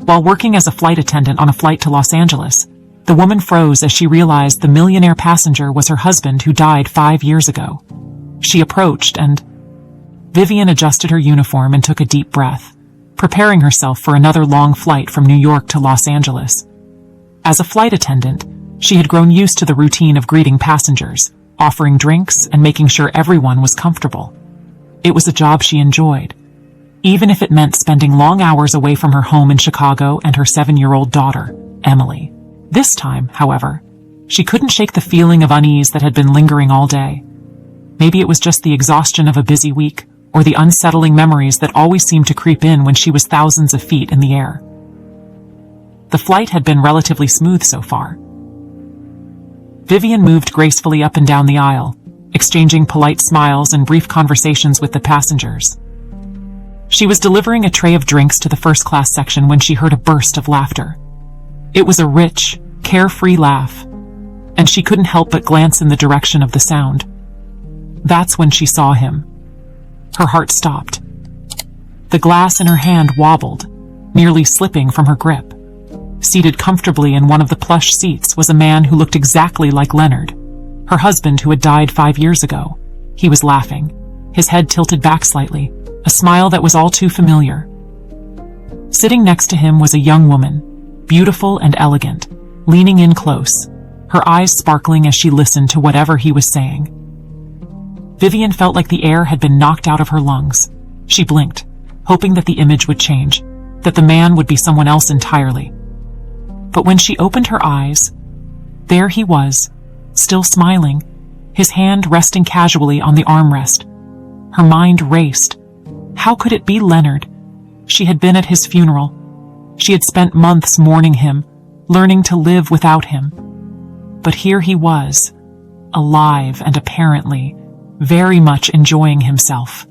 While working as a flight attendant on a flight to Los Angeles, the woman froze as she realized the Millionaire passenger was her husband who died 5 years ago. She approached and Vivian adjusted her uniform and took a deep breath, preparing herself for another long flight from New York to Los Angeles. As a flight attendant, she had grown used to the routine of greeting passengers, offering drinks, and making sure everyone was comfortable. It was a job she enjoyed, even if it meant spending long hours away from her home in Chicago and her 7-year-old daughter, Emily. This time, however, she couldn't shake the feeling of unease that had been lingering all day. Maybe it was just the exhaustion of a busy week, or the unsettling memories that always seemed to creep in when she was thousands of feet in the air. The flight had been relatively smooth so far. Vivian moved gracefully up and down the aisle, exchanging polite smiles and brief conversations with the passengers. She was delivering a tray of drinks to the first-class section when she heard a burst of laughter. It was a rich, carefree laugh, and she couldn't help but glance in the direction of the sound. That's when she saw him. Her heart stopped. The glass in her hand wobbled, nearly slipping from her grip. Seated comfortably in one of the plush seats was a man who looked exactly like Leonard, her husband who had died 5 years ago. He was laughing, his head tilted back slightly, a smile that was all too familiar. Sitting next to him was a young woman, beautiful and elegant, leaning in close, her eyes sparkling as she listened to whatever he was saying. Vivian felt like the air had been knocked out of her lungs. She blinked, hoping that the image would change, that the man would be someone else entirely. But when she opened her eyes, there he was, still smiling, his hand resting casually on the armrest. Her mind raced. How could it be Leonard? She had been at his funeral. She had spent months mourning him, learning to live without him. But here he was, alive and apparently very much enjoying himself.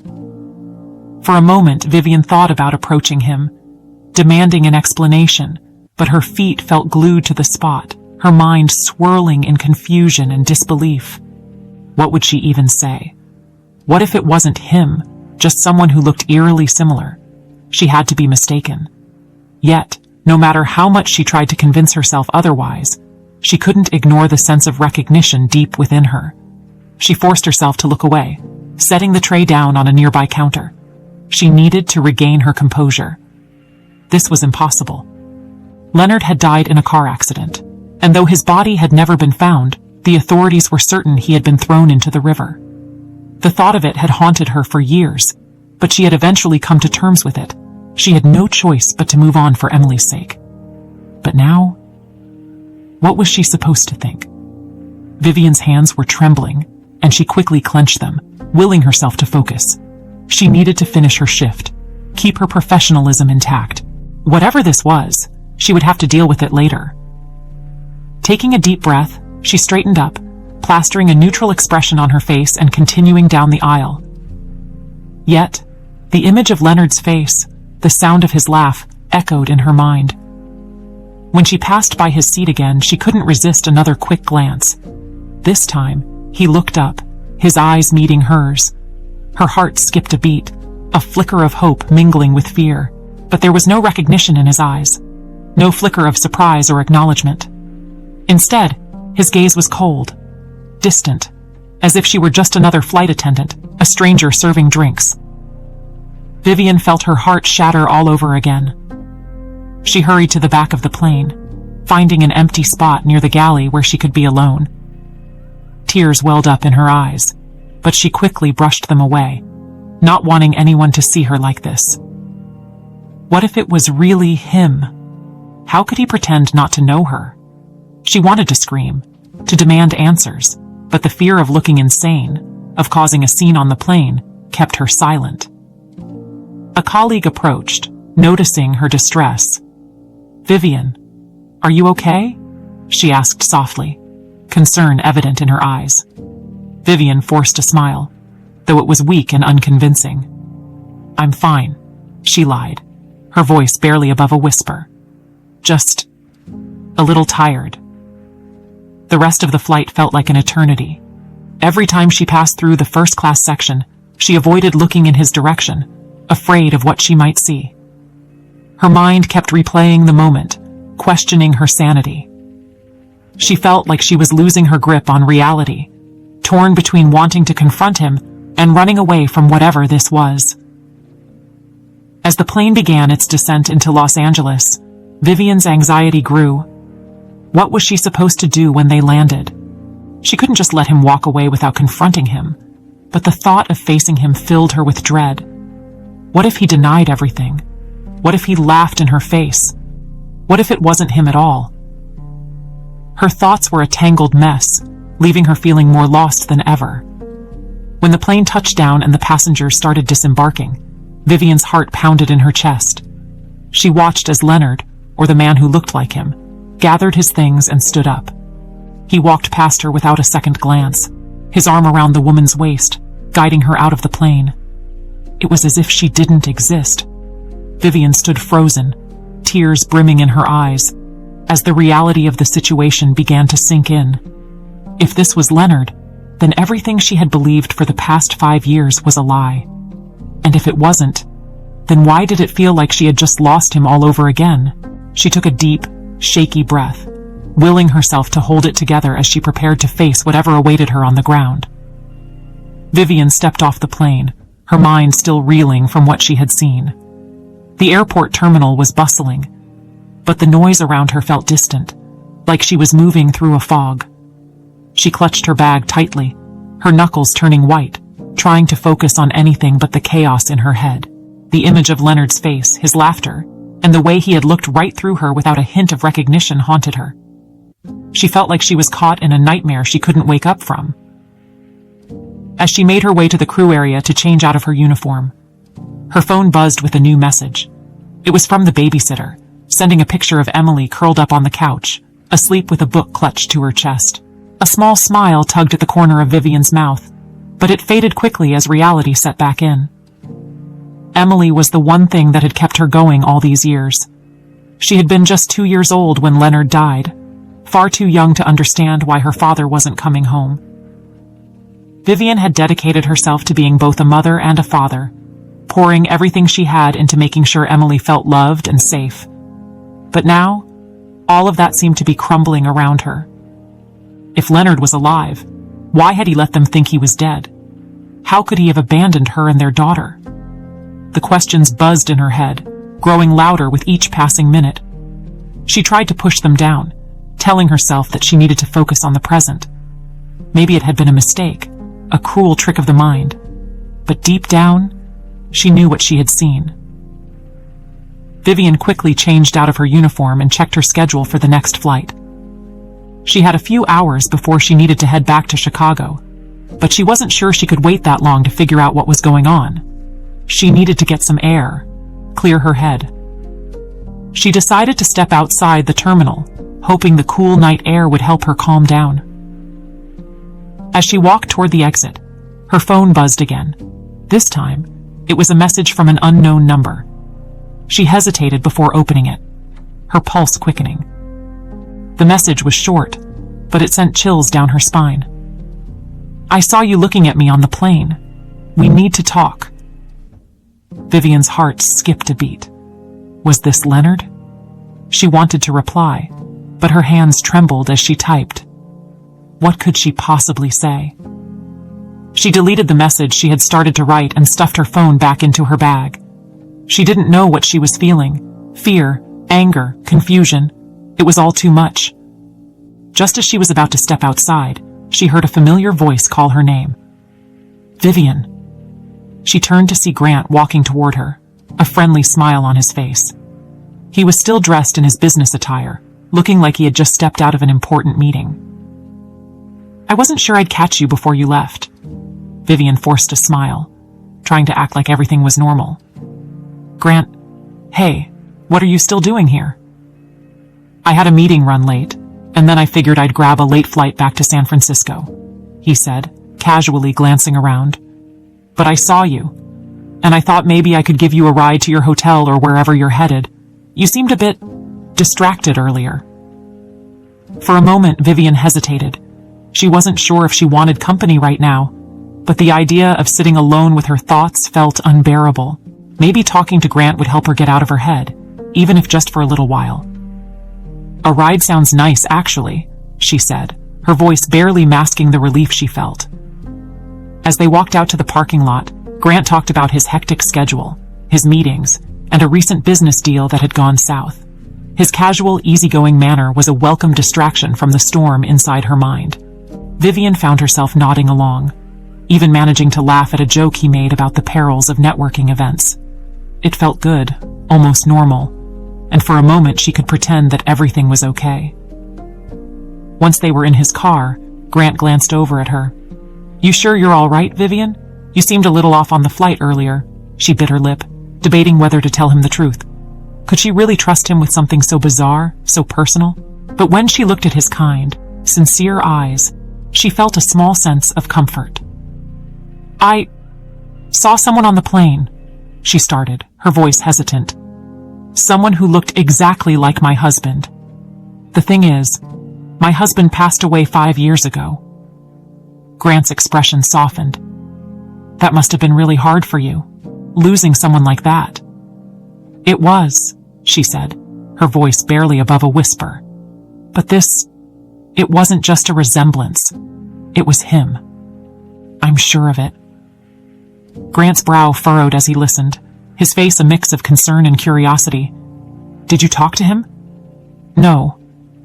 For a moment, Vivian thought about approaching him, demanding an explanation, but her feet felt glued to the spot, her mind swirling in confusion and disbelief. What would she even say? What if it wasn't him, just someone who looked eerily similar? She had to be mistaken. Yet, no matter how much she tried to convince herself otherwise, she couldn't ignore the sense of recognition deep within her. She forced herself to look away, setting the tray down on a nearby counter. She needed to regain her composure. This was impossible. Leonard had died in a car accident, and though his body had never been found, the authorities were certain he had been thrown into the river. The thought of it had haunted her for years, but she had eventually come to terms with it. She had no choice but to move on for Emily's sake. But now, what was she supposed to think? Vivian's hands were trembling, and she quickly clenched them, willing herself to focus. She needed to finish her shift, keep her professionalism intact. Whatever this was, she would have to deal with it later. Taking a deep breath, she straightened up, plastering a neutral expression on her face and continuing down the aisle. Yet, the image of Leonard's face, the sound of his laugh, echoed in her mind. When she passed by his seat again, she couldn't resist another quick glance. This time, he looked up, his eyes meeting hers. Her heart skipped a beat, a flicker of hope mingling with fear, but there was no recognition in his eyes, no flicker of surprise or acknowledgement. Instead, his gaze was cold, distant, as if she were just another flight attendant, a stranger serving drinks. Vivian felt her heart shatter all over again. She hurried to the back of the plane, finding an empty spot near the galley where she could be alone. Tears welled up in her eyes, but she quickly brushed them away, not wanting anyone to see her like this. What if it was really him? How could he pretend not to know her? She wanted to scream, to demand answers, but the fear of looking insane, of causing a scene on the plane, kept her silent. A colleague approached, noticing her distress. "Vivian, are you okay?" she asked softly, concern evident in her eyes. Vivian forced a smile, though it was weak and unconvincing. "I'm fine," she lied, her voice barely above a whisper. "Just a little tired." The rest of the flight felt like an eternity. Every time she passed through the first-class section, she avoided looking in his direction, afraid of what she might see. Her mind kept replaying the moment, questioning her sanity. She felt like she was losing her grip on reality, torn between wanting to confront him and running away from whatever this was. As the plane began its descent into Los Angeles, Vivian's anxiety grew. What was she supposed to do when they landed? She couldn't just let him walk away without confronting him, but the thought of facing him filled her with dread. What if he denied everything? What if he laughed in her face? What if it wasn't him at all? Her thoughts were a tangled mess, leaving her feeling more lost than ever. When the plane touched down and the passengers started disembarking, Vivian's heart pounded in her chest. She watched as Leonard, or the man who looked like him, gathered his things and stood up. He walked past her without a second glance, his arm around the woman's waist, guiding her out of the plane. It was as if she didn't exist. Vivian stood frozen, tears brimming in her eyes, as the reality of the situation began to sink in. If this was Leonard, then everything she had believed for the past 5 years was a lie. And if it wasn't, then why did it feel like she had just lost him all over again? She took a deep, shaky breath, willing herself to hold it together as she prepared to face whatever awaited her on the ground. Vivian stepped off the plane, her mind still reeling from what she had seen. The airport terminal was bustling, but the noise around her felt distant, like she was moving through a fog. She clutched her bag tightly, her knuckles turning white, trying to focus on anything but the chaos in her head. The image of Leonard's face, his laughter, and the way he had looked right through her without a hint of recognition haunted her. She felt like she was caught in a nightmare she couldn't wake up from. As she made her way to the crew area to change out of her uniform, her phone buzzed with a new message. It was from the babysitter, sending a picture of Emily curled up on the couch, asleep with a book clutched to her chest. A small smile tugged at the corner of Vivian's mouth, but it faded quickly as reality set back in. Emily was the one thing that had kept her going all these years. She had been just 2 years old when Leonard died, far too young to understand why her father wasn't coming home. Vivian had dedicated herself to being both a mother and a father, pouring everything she had into making sure Emily felt loved and safe. But now, all of that seemed to be crumbling around her. If Leonard was alive, why had he let them think he was dead? How could he have abandoned her and their daughter? The questions buzzed in her head, growing louder with each passing minute. She tried to push them down, telling herself that she needed to focus on the present. Maybe it had been a mistake, a cruel trick of the mind. But deep down, she knew what she had seen. Vivian quickly changed out of her uniform and checked her schedule for the next flight. She had a few hours before she needed to head back to Chicago, but she wasn't sure she could wait that long to figure out what was going on. She needed to get some air, clear her head. She decided to step outside the terminal, hoping the cool night air would help her calm down. As she walked toward the exit, her phone buzzed again. This time, it was a message from an unknown number. She hesitated before opening it, her pulse quickening. The message was short, but it sent chills down her spine. "I saw you looking at me on the plane. We need to talk." Vivian's heart skipped a beat. Was this Leonard? She wanted to reply, but her hands trembled as she typed. What could she possibly say? She deleted the message she had started to write and stuffed her phone back into her bag. She didn't know what she was feeling. Fear, anger, confusion. It was all too much. Just as she was about to step outside, she heard a familiar voice call her name. Vivian. She turned to see Grant walking toward her, a friendly smile on his face. He was still dressed in his business attire, looking like he had just stepped out of an important meeting. "I wasn't sure I'd catch you before you left." Vivian forced a smile, trying to act like everything was normal. "Grant, hey, what are you still doing here?" "I had a meeting run late, and then I figured I'd grab a late flight back to San Francisco," he said, casually glancing around. "But I saw you, and I thought maybe I could give you a ride to your hotel or wherever you're headed. You seemed a bit distracted earlier." For a moment, Vivian hesitated. She wasn't sure if she wanted company right now, but the idea of sitting alone with her thoughts felt unbearable. Maybe talking to Grant would help her get out of her head, even if just for a little while. "A ride sounds nice, actually," she said, her voice barely masking the relief she felt. As they walked out to the parking lot, Grant talked about his hectic schedule, his meetings, and a recent business deal that had gone south. His casual, easygoing manner was a welcome distraction from the storm inside her mind. Vivian found herself nodding along, even managing to laugh at a joke he made about the perils of networking events. It felt good, almost normal, and for a moment she could pretend that everything was okay. Once they were in his car, Grant glanced over at her. "You sure you're all right, Vivian? You seemed a little off on the flight earlier," she bit her lip, debating whether to tell him the truth. Could she really trust him with something so bizarre, so personal? But when she looked at his kind, sincere eyes, she felt a small sense of comfort. "I saw someone on the plane," she started, her voice hesitant. "Someone who looked exactly like my husband. The thing is, my husband passed away 5 years ago." Grant's expression softened. "That must have been really hard for you, losing someone like that." "It was," she said, her voice barely above a whisper. "But it wasn't just a resemblance. It was him. I'm sure of it." Grant's brow furrowed as he listened, his face a mix of concern and curiosity. "Did you talk to him?" "No,"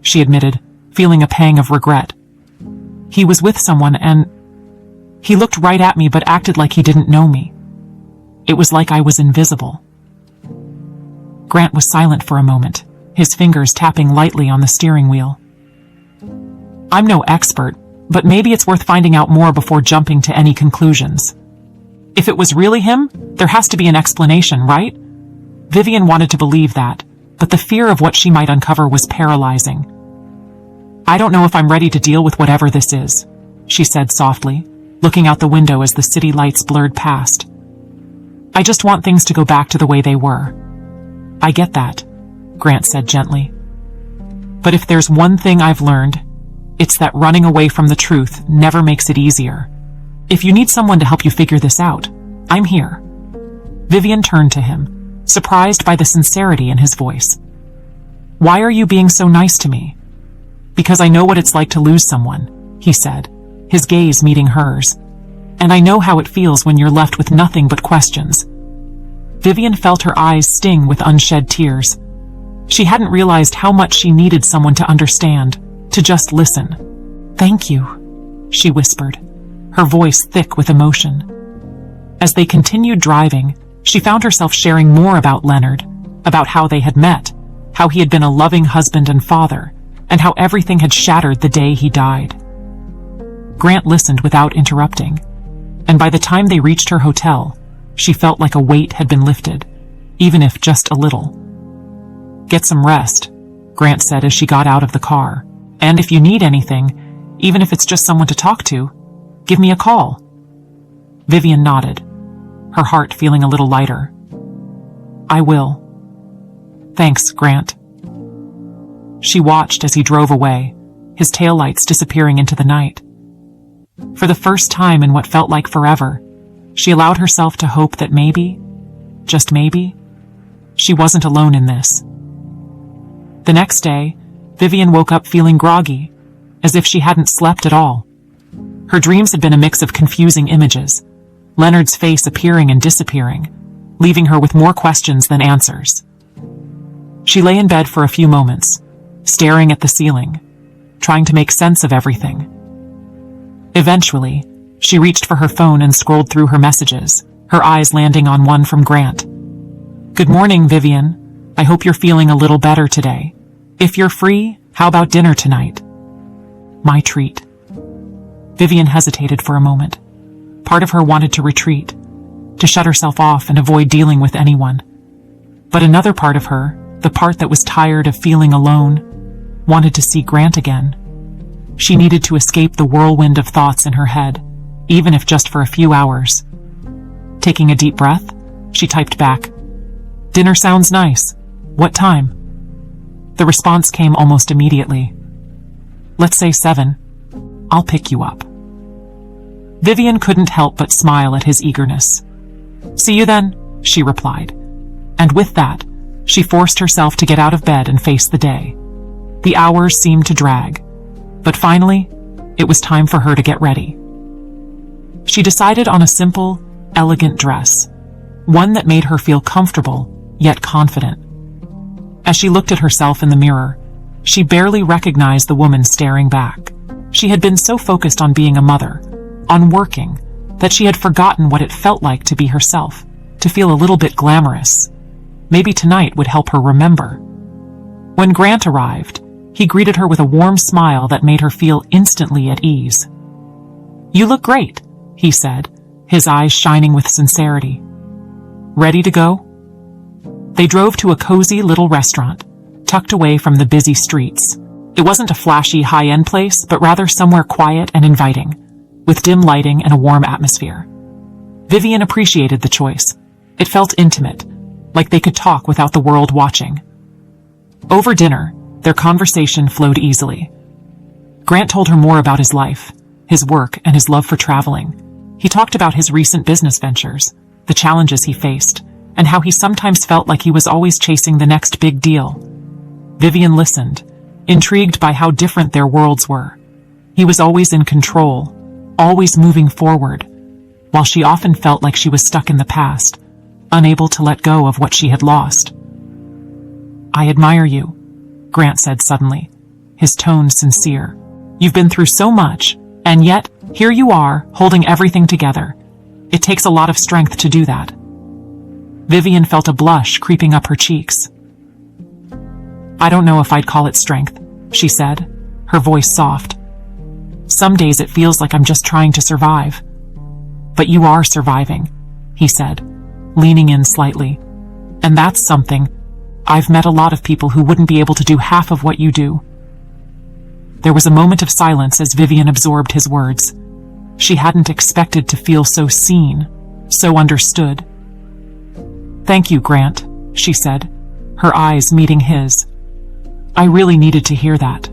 she admitted, feeling a pang of regret. "He was with someone and he looked right at me but acted like he didn't know me. It was like I was invisible." Grant was silent for a moment, his fingers tapping lightly on the steering wheel. "I'm no expert, but maybe it's worth finding out more before jumping to any conclusions. If it was really him, there has to be an explanation, right?" Vivian wanted to believe that, but the fear of what she might uncover was paralyzing. "I don't know if I'm ready to deal with whatever this is," she said softly, looking out the window as the city lights blurred past. "I just want things to go back to the way they were." "I get that," Grant said gently. "But if there's one thing I've learned, it's that running away from the truth never makes it easier. If you need someone to help you figure this out, I'm here." Vivian turned to him, surprised by the sincerity in his voice. "Why are you being so nice to me?" "Because I know what it's like to lose someone," he said, his gaze meeting hers. "And I know how it feels when you're left with nothing but questions." Vivian felt her eyes sting with unshed tears. She hadn't realized how much she needed someone to understand, to just listen. "Thank you," she whispered, her voice thick with emotion. As they continued driving, she found herself sharing more about Leonard, about how they had met, how he had been a loving husband and father, and how everything had shattered the day he died. Grant listened without interrupting, and by the time they reached her hotel, she felt like a weight had been lifted, even if just a little. "Get some rest," Grant said as she got out of the car, "and if you need anything, even if it's just someone to talk to, give me a call." Vivian nodded, her heart feeling a little lighter. "I will. Thanks, Grant." She watched as he drove away, his taillights disappearing into the night. For the first time in what felt like forever, she allowed herself to hope that maybe, just maybe, she wasn't alone in this. The next day, Vivian woke up feeling groggy, as if she hadn't slept at all. Her dreams had been a mix of confusing images, Leonard's face appearing and disappearing, leaving her with more questions than answers. She lay in bed for a few moments, staring at the ceiling, trying to make sense of everything. Eventually, she reached for her phone and scrolled through her messages, her eyes landing on one from Grant. "Good morning, Vivian. I hope you're feeling a little better today. If you're free, how about dinner tonight?" My treat. Vivian hesitated for a moment. Part of her wanted to retreat, to shut herself off and avoid dealing with anyone. But another part of her, the part that was tired of feeling alone, wanted to see Grant again. She needed to escape the whirlwind of thoughts in her head, even if just for a few hours. Taking a deep breath, she typed back, "Dinner sounds nice. What time?" The response came almost immediately. "Let's say 7. I'll pick you up." Vivian couldn't help but smile at his eagerness. "See you then," she replied. And with that, She forced herself to get out of bed and face the day. The hours seemed to drag, but finally, it was time for her to get ready. She decided on a simple, elegant dress, one that made her feel comfortable, yet confident. As she looked at herself in the mirror, she barely recognized the woman staring back. She had been so focused on being a mother, on working, that she had forgotten what it felt like to be herself, to feel a little bit glamorous. Maybe tonight would help her remember. When Grant arrived, he greeted her with a warm smile that made her feel instantly at ease. "You look great," he said, his eyes shining with sincerity. "Ready to go?" They drove to a cozy little restaurant, tucked away from the busy streets. It wasn't a flashy, high-end place, but rather somewhere quiet and inviting, with dim lighting and a warm atmosphere. Vivian appreciated the choice. It felt intimate, like they could talk without the world watching. Over dinner, their conversation flowed easily. Grant told her more about his life, his work, and his love for traveling. He talked about his recent business ventures, the challenges he faced, and how he sometimes felt like he was always chasing the next big deal. Vivian listened, intrigued by how different their worlds were. He was always in control, always moving forward, while she often felt like she was stuck in the past, unable to let go of what she had lost. "I admire you," Grant said suddenly, his tone sincere. "You've been through so much, and yet, here you are, holding everything together. It takes a lot of strength to do that." Vivian felt a blush creeping up her cheeks. "I don't know if I'd call it strength," she said, her voice soft. "Some days it feels like I'm just trying to survive." "But you are surviving," he said, leaning in slightly. "And that's something. I've met a lot of people who wouldn't be able to do half of what you do." There was a moment of silence as Vivian absorbed his words. She hadn't expected to feel so seen, so understood. "Thank you, Grant," she said, her eyes meeting his. "I really needed to hear that."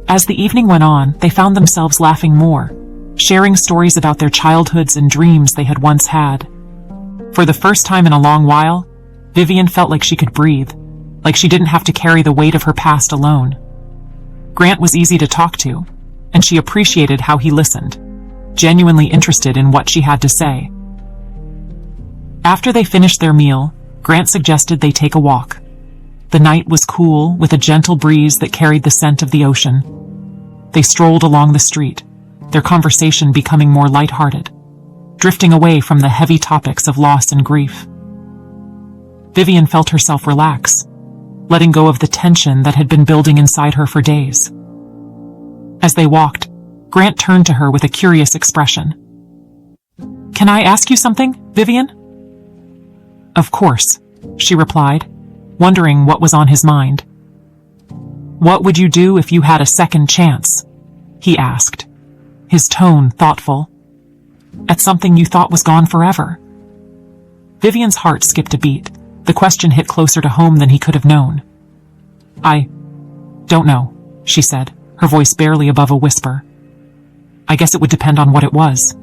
As the evening went on, they found themselves laughing more, sharing stories about their childhoods and dreams they had once had. For the first time in a long while, Vivian felt like she could breathe, like she didn't have to carry the weight of her past alone. Grant was easy to talk to, and she appreciated how he listened, genuinely interested in what she had to say. After they finished their meal, Grant suggested they take a walk. The night was cool, with a gentle breeze that carried the scent of the ocean. They strolled along the street, their conversation becoming more lighthearted, drifting away from the heavy topics of loss and grief. Vivian felt herself relax, letting go of the tension that had been building inside her for days. As they walked, Grant turned to her with a curious expression. "Can I ask you something, Vivian?" "Of course," she replied, wondering what was on his mind. "What would you do if you had a second chance?" he asked, his tone thoughtful. "At something you thought was gone forever?" Vivian's heart skipped a beat. The question hit closer to home than he could have known. "I don't know," she said, her voice barely above a whisper. "I guess it would depend on what it was."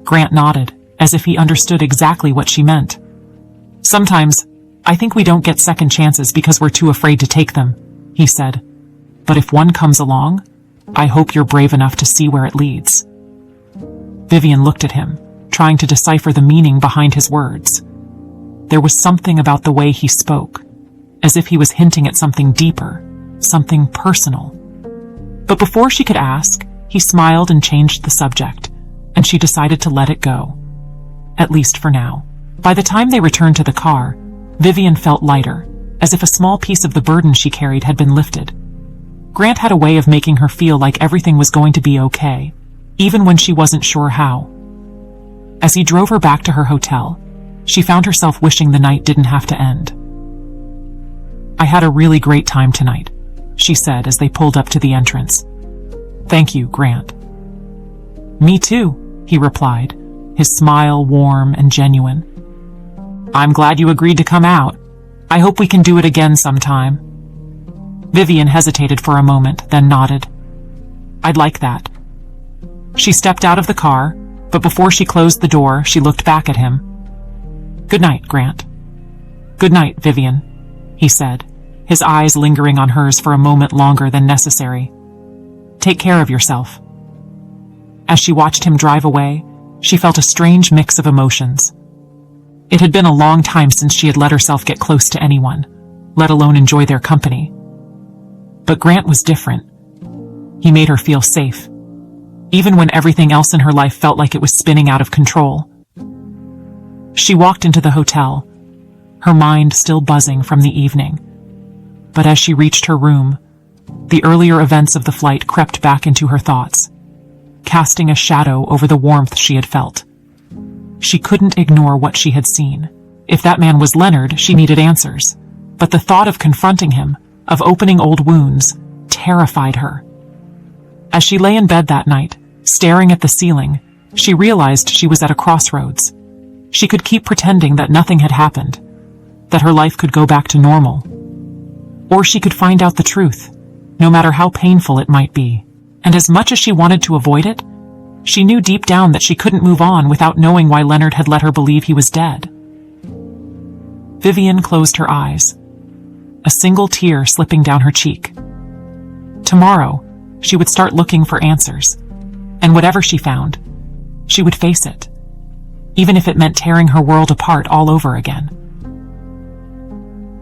Grant nodded, as if he understood exactly what she meant. "Sometimes, I think we don't get second chances because we're too afraid to take them," he said. "But if one comes along, I hope you're brave enough to see where it leads." Vivian looked at him, trying to decipher the meaning behind his words. There was something about the way he spoke, as if he was hinting at something deeper, something personal. But before she could ask, he smiled and changed the subject, and she decided to let it go. At least for now. By the time they returned to the car, Vivian felt lighter, as if a small piece of the burden she carried had been lifted. Grant had a way of making her feel like everything was going to be okay, even when she wasn't sure how. As he drove her back to her hotel, she found herself wishing the night didn't have to end. "I had a really great time tonight," she said as they pulled up to the entrance. "Thank you, Grant." "Me too," he replied, his smile warm and genuine. "I'm glad you agreed to come out. I hope we can do it again sometime." Vivian hesitated for a moment, then nodded. "I'd like that." She stepped out of the car, but before she closed the door, she looked back at him. "Good night, Grant." "Good night, Vivian," he said, his eyes lingering on hers for a moment longer than necessary. "Take care of yourself." As she watched him drive away, she felt a strange mix of emotions. It had been a long time since she had let herself get close to anyone, let alone enjoy their company. But Grant was different. He made her feel safe, even when everything else in her life felt like it was spinning out of control. She walked into the hotel, her mind still buzzing from the evening. But as she reached her room, the earlier events of the flight crept back into her thoughts, casting a shadow over the warmth she had felt. She couldn't ignore what she had seen. If that man was Leonard, she needed answers. But the thought of confronting him, of opening old wounds, terrified her. As she lay in bed that night, staring at the ceiling, she realized she was at a crossroads. She could keep pretending that nothing had happened, that her life could go back to normal. Or she could find out the truth, no matter how painful it might be. And as much as she wanted to avoid it, she knew deep down that she couldn't move on without knowing why Leonard had let her believe he was dead. Vivian closed her eyes, a single tear slipping down her cheek. Tomorrow, she would start looking for answers, and whatever she found, she would face it, even if it meant tearing her world apart all over again.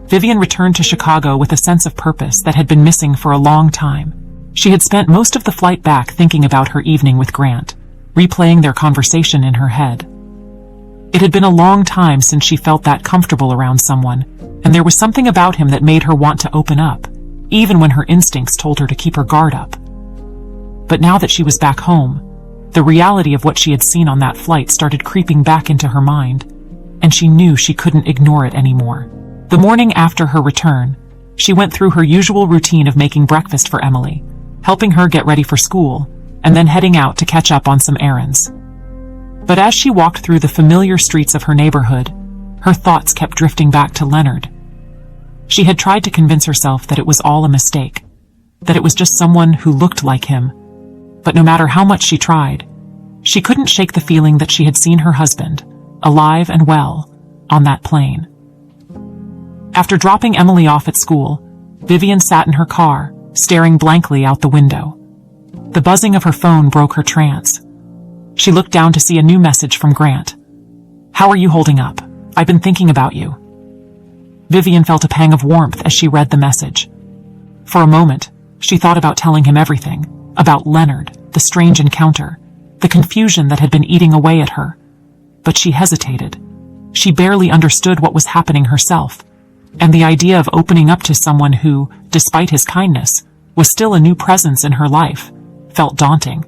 Vivian returned to Chicago with a sense of purpose that had been missing for a long time. She had spent most of the flight back thinking about her evening with Grant, replaying their conversation in her head. It had been a long time since she felt that comfortable around someone, and there was something about him that made her want to open up, even when her instincts told her to keep her guard up. But now that she was back home, the reality of what she had seen on that flight started creeping back into her mind, and she knew she couldn't ignore it anymore. The morning after her return, she went through her usual routine of making breakfast for Emily, helping her get ready for school, and then heading out to catch up on some errands. But as she walked through the familiar streets of her neighborhood, her thoughts kept drifting back to Leonard. She had tried to convince herself that it was all a mistake, that it was just someone who looked like him. But no matter how much she tried, she couldn't shake the feeling that she had seen her husband, alive and well, on that plane. After dropping Emily off at school, Vivian sat in her car, staring blankly out the window. The buzzing of her phone broke her trance. She looked down to see a new message from Grant. "How are you holding up? I've been thinking about you." Vivian felt a pang of warmth as she read the message. For a moment, she thought about telling him everything, about Leonard, the strange encounter, the confusion that had been eating away at her. But she hesitated. She barely understood what was happening herself, and the idea of opening up to someone who, despite his kindness, was still a new presence in her life, felt daunting.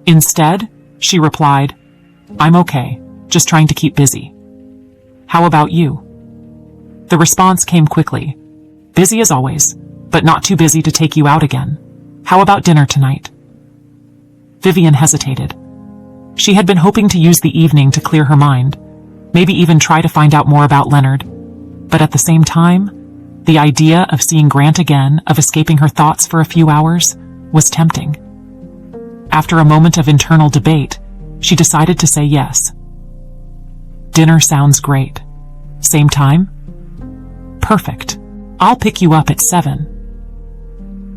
Instead, she replied, "I'm okay, just trying to keep busy. How about you?" The response came quickly. "Busy as always, but not too busy to take you out again. How about dinner tonight?" Vivian hesitated. She had been hoping to use the evening to clear her mind, maybe even try to find out more about Leonard. But at the same time, the idea of seeing Grant again, of escaping her thoughts for a few hours, was tempting. After a moment of internal debate, she decided to say yes. "Dinner sounds great. Same time?" "Perfect. I'll pick you up at 7.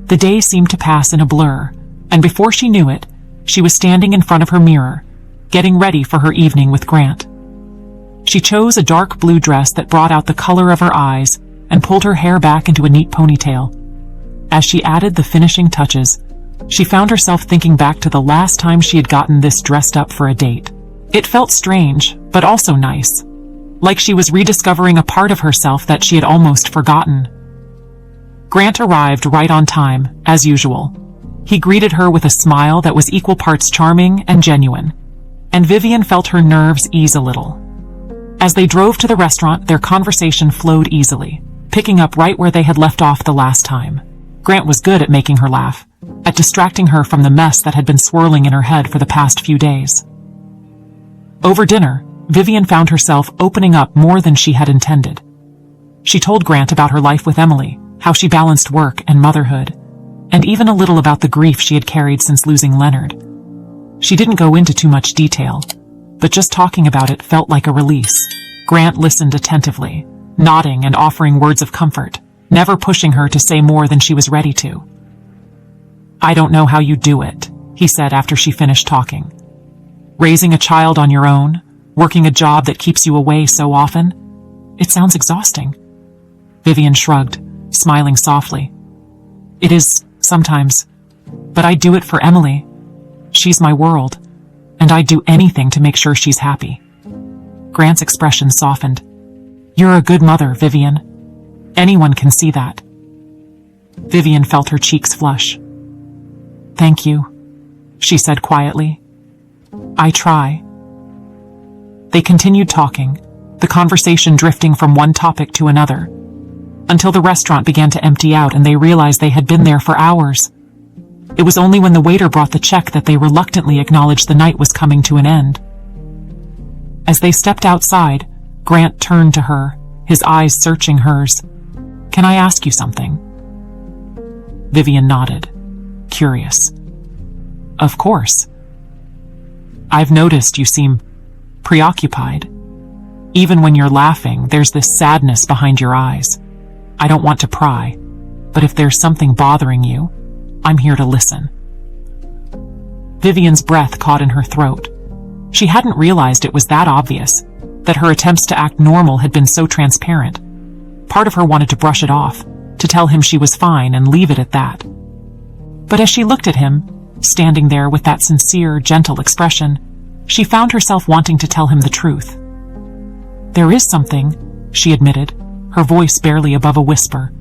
The day seemed to pass in a blur, and before she knew it, she was standing in front of her mirror, getting ready for her evening with Grant. She chose a dark blue dress that brought out the color of her eyes and pulled her hair back into a neat ponytail. As she added the finishing touches, she found herself thinking back to the last time she had gotten this dressed up for a date. It felt strange, but also nice, like she was rediscovering a part of herself that she had almost forgotten. Grant arrived right on time, as usual. He greeted her with a smile that was equal parts charming and genuine, and Vivian felt her nerves ease a little. As they drove to the restaurant, their conversation flowed easily, picking up right where they had left off the last time. Grant was good at making her laugh, at distracting her from the mess that had been swirling in her head for the past few days. Over dinner, Vivian found herself opening up more than she had intended. She told Grant about her life with Emily, how she balanced work and motherhood, and even a little about the grief she had carried since losing Leonard. She didn't go into too much detail, but just talking about it felt like a release. Grant listened attentively, nodding and offering words of comfort, never pushing her to say more than she was ready to. "I don't know how you do it," he said after she finished talking. "Raising a child on your own, working a job that keeps you away so often. It sounds exhausting." Vivian shrugged, smiling softly. "It is, sometimes. But I do it for Emily. She's my world, and I'd do anything to make sure she's happy." Grant's expression softened. "You're a good mother, Vivian. Anyone can see that." Vivian felt her cheeks flush. "Thank you," she said quietly. "I try." They continued talking, the conversation drifting from one topic to another, until the restaurant began to empty out and they realized they had been there for hours. It was only when the waiter brought the check that they reluctantly acknowledged the night was coming to an end. As they stepped outside, Grant turned to her, his eyes searching hers. "Can I ask you something?" Vivian nodded, curious. "Of course." "I've noticed you seem preoccupied. Even when you're laughing, there's this sadness behind your eyes. I don't want to pry, but if there's something bothering you, I'm here to listen." Vivian's breath caught in her throat. She hadn't realized it was that obvious, that her attempts to act normal had been so transparent. Part of her wanted to brush it off, to tell him she was fine and leave it at that. But as she looked at him, standing there with that sincere, gentle expression, she found herself wanting to tell him the truth. "There is something," she admitted, her voice barely above a whisper.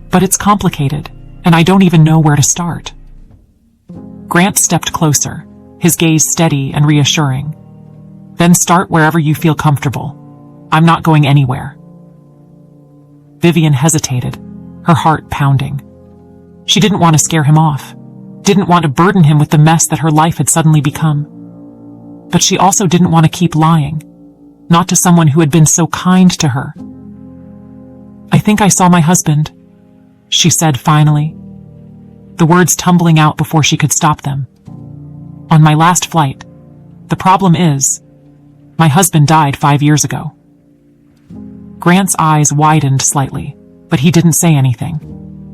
"But it's complicated, and I don't even know where to start." Grant stepped closer, his gaze steady and reassuring. "Then start wherever you feel comfortable. I'm not going anywhere." Vivian hesitated, her heart pounding. She didn't want to scare him off, didn't want to burden him with the mess that her life had suddenly become. But she also didn't want to keep lying, not to someone who had been so kind to her. "I think I saw my husband," she said finally, the words tumbling out before she could stop them. "On my last flight. The problem is, my husband died 5 years ago." Grant's eyes widened slightly, but he didn't say anything,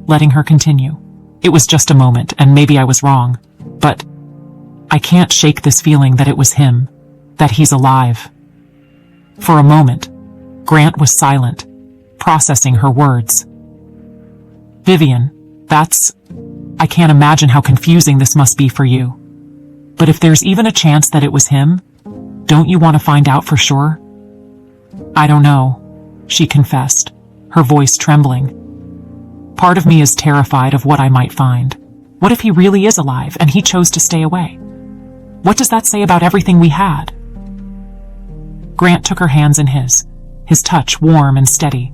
letting her continue. "It was just a moment, and maybe I was wrong, but I can't shake this feeling that it was him, that he's alive." For a moment, Grant was silent, processing her words. "Vivian, I can't imagine how confusing this must be for you. But if there's even a chance that it was him, don't you want to find out for sure?" "I don't know," she confessed, her voice trembling. "Part of me is terrified of what I might find. What if he really is alive and he chose to stay away? What does that say about everything we had?" Grant took her hands in his touch warm and steady.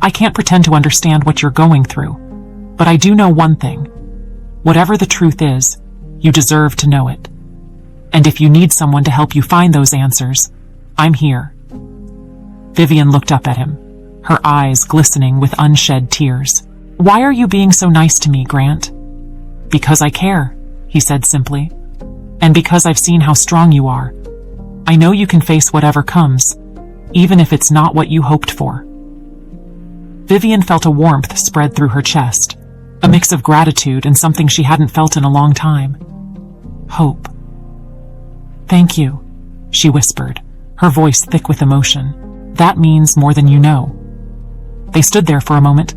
"I can't pretend to understand what you're going through, but I do know one thing. Whatever the truth is, you deserve to know it. And if you need someone to help you find those answers, I'm here." Vivian looked up at him, her eyes glistening with unshed tears. "Why are you being so nice to me, Grant?" "Because I care," he said simply. "And because I've seen how strong you are. I know you can face whatever comes, even if it's not what you hoped for." Vivian felt a warmth spread through her chest, a mix of gratitude and something she hadn't felt in a long time. Hope. "Thank you," she whispered, her voice thick with emotion. "That means more than you know." They stood there for a moment,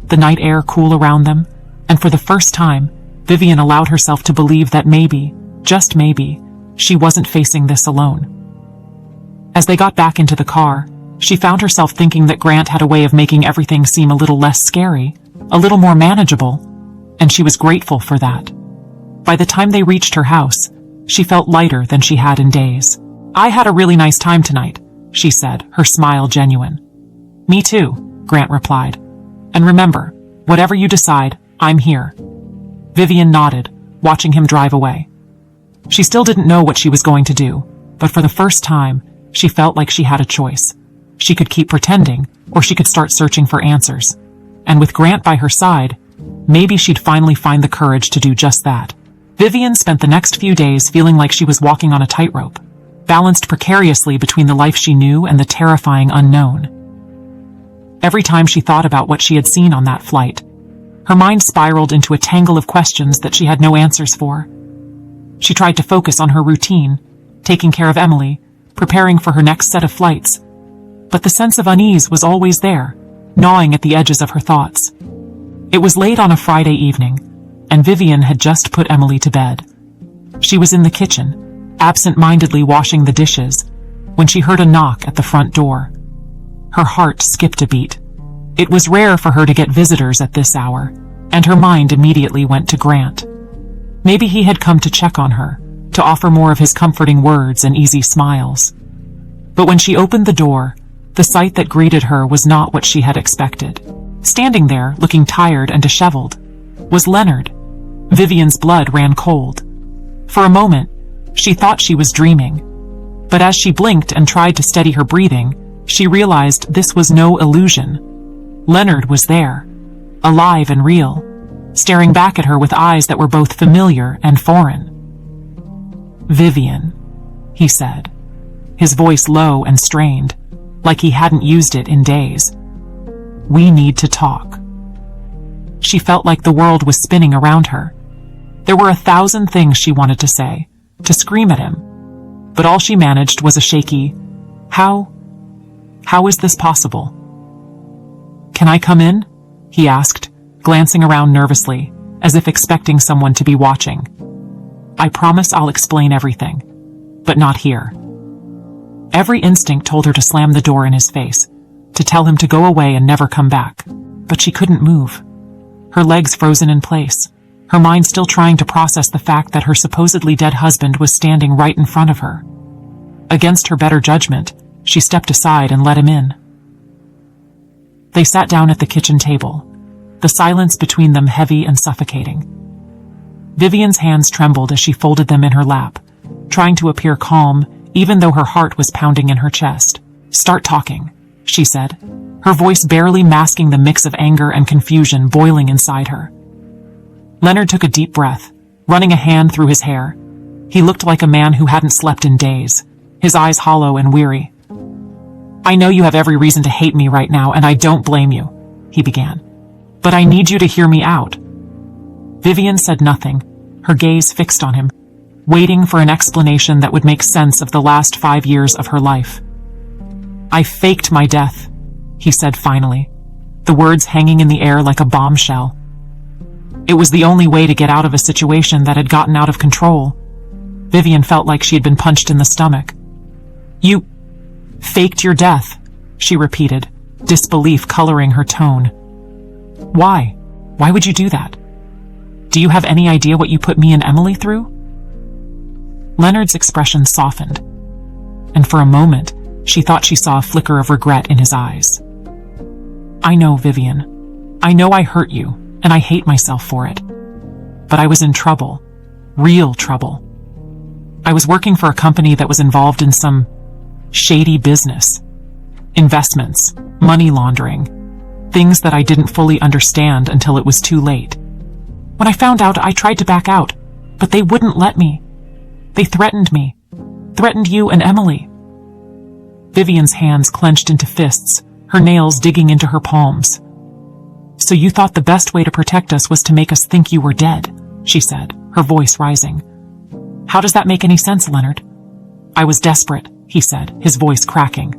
the night air cool around them, and for the first time, Vivian allowed herself to believe that maybe, just maybe, she wasn't facing this alone. As they got back into the car, she found herself thinking that Grant had a way of making everything seem a little less scary, a little more manageable, and she was grateful for that. By the time they reached her house, she felt lighter than she had in days. "I had a really nice time tonight," she said, her smile genuine. "Me too," Grant replied. "And remember, whatever you decide, I'm here." Vivian nodded, watching him drive away. She still didn't know what she was going to do, but for the first time, she felt like she had a choice. She could keep pretending, or she could start searching for answers. And with Grant by her side, maybe she'd finally find the courage to do just that. Vivian spent the next few days feeling like she was walking on a tightrope, balanced precariously between the life she knew and the terrifying unknown. Every time she thought about what she had seen on that flight, her mind spiraled into a tangle of questions that she had no answers for. She tried to focus on her routine, taking care of Emily, preparing for her next set of flights. But the sense of unease was always there, gnawing at the edges of her thoughts. It was late on a Friday evening, and Vivian had just put Emily to bed. She was in the kitchen, absent-mindedly washing the dishes, when she heard a knock at the front door. Her heart skipped a beat. It was rare for her to get visitors at this hour, and her mind immediately went to Grant. Maybe he had come to check on her, to offer more of his comforting words and easy smiles. But when she opened the door, the sight that greeted her was not what she had expected. Standing there, looking tired and disheveled, was Leonard. Vivian's blood ran cold. For a moment, she thought she was dreaming. But as she blinked and tried to steady her breathing, she realized this was no illusion. Leonard was there, alive and real, staring back at her with eyes that were both familiar and foreign. "Vivian," he said, his voice low and strained, like he hadn't used it in days. "We need to talk." She felt like the world was spinning around her. There were 1,000 things she wanted to say, to scream at him, but all she managed was a shaky, How is this possible?" "Can I come in?" he asked, glancing around nervously, as if expecting someone to be watching. "I promise I'll explain everything, but not here." Every instinct told her to slam the door in his face, to tell him to go away and never come back, but she couldn't move. Her legs frozen in place, her mind still trying to process the fact that her supposedly dead husband was standing right in front of her. Against her better judgment, she stepped aside and let him in. They sat down at the kitchen table, the silence between them heavy and suffocating. Vivian's hands trembled as she folded them in her lap, trying to appear calm even though her heart was pounding in her chest. "Start talking," she said, her voice barely masking the mix of anger and confusion boiling inside her. Leonard took a deep breath, running a hand through his hair. He looked like a man who hadn't slept in days, his eyes hollow and weary. "I know you have every reason to hate me right now, and I don't blame you," he began. "But I need you to hear me out." Vivian said nothing, her gaze fixed on him, waiting for an explanation that would make sense of the last 5 years of her life. "I faked my death," he said finally, the words hanging in the air like a bombshell. "It was the only way to get out of a situation that had gotten out of control." Vivian felt like she had been punched in the stomach. "You faked your death," she repeated, disbelief coloring her tone. "Why? Why would you do that? Do you have any idea what you put me and Emily through?" Leonard's expression softened, and for a moment, she thought she saw a flicker of regret in his eyes. "I know, Vivian. I know I hurt you, and I hate myself for it. But I was in trouble. Real trouble. I was working for a company that was involved in some shady business. Investments, money laundering, things that I didn't fully understand until it was too late. When I found out, I tried to back out, but they wouldn't let me. They threatened me. Threatened you and Emily." Vivian's hands clenched into fists, her nails digging into her palms. "So you thought the best way to protect us was to make us think you were dead," she said, her voice rising. "How does that make any sense, Leonard?" "I was desperate," he said, his voice cracking.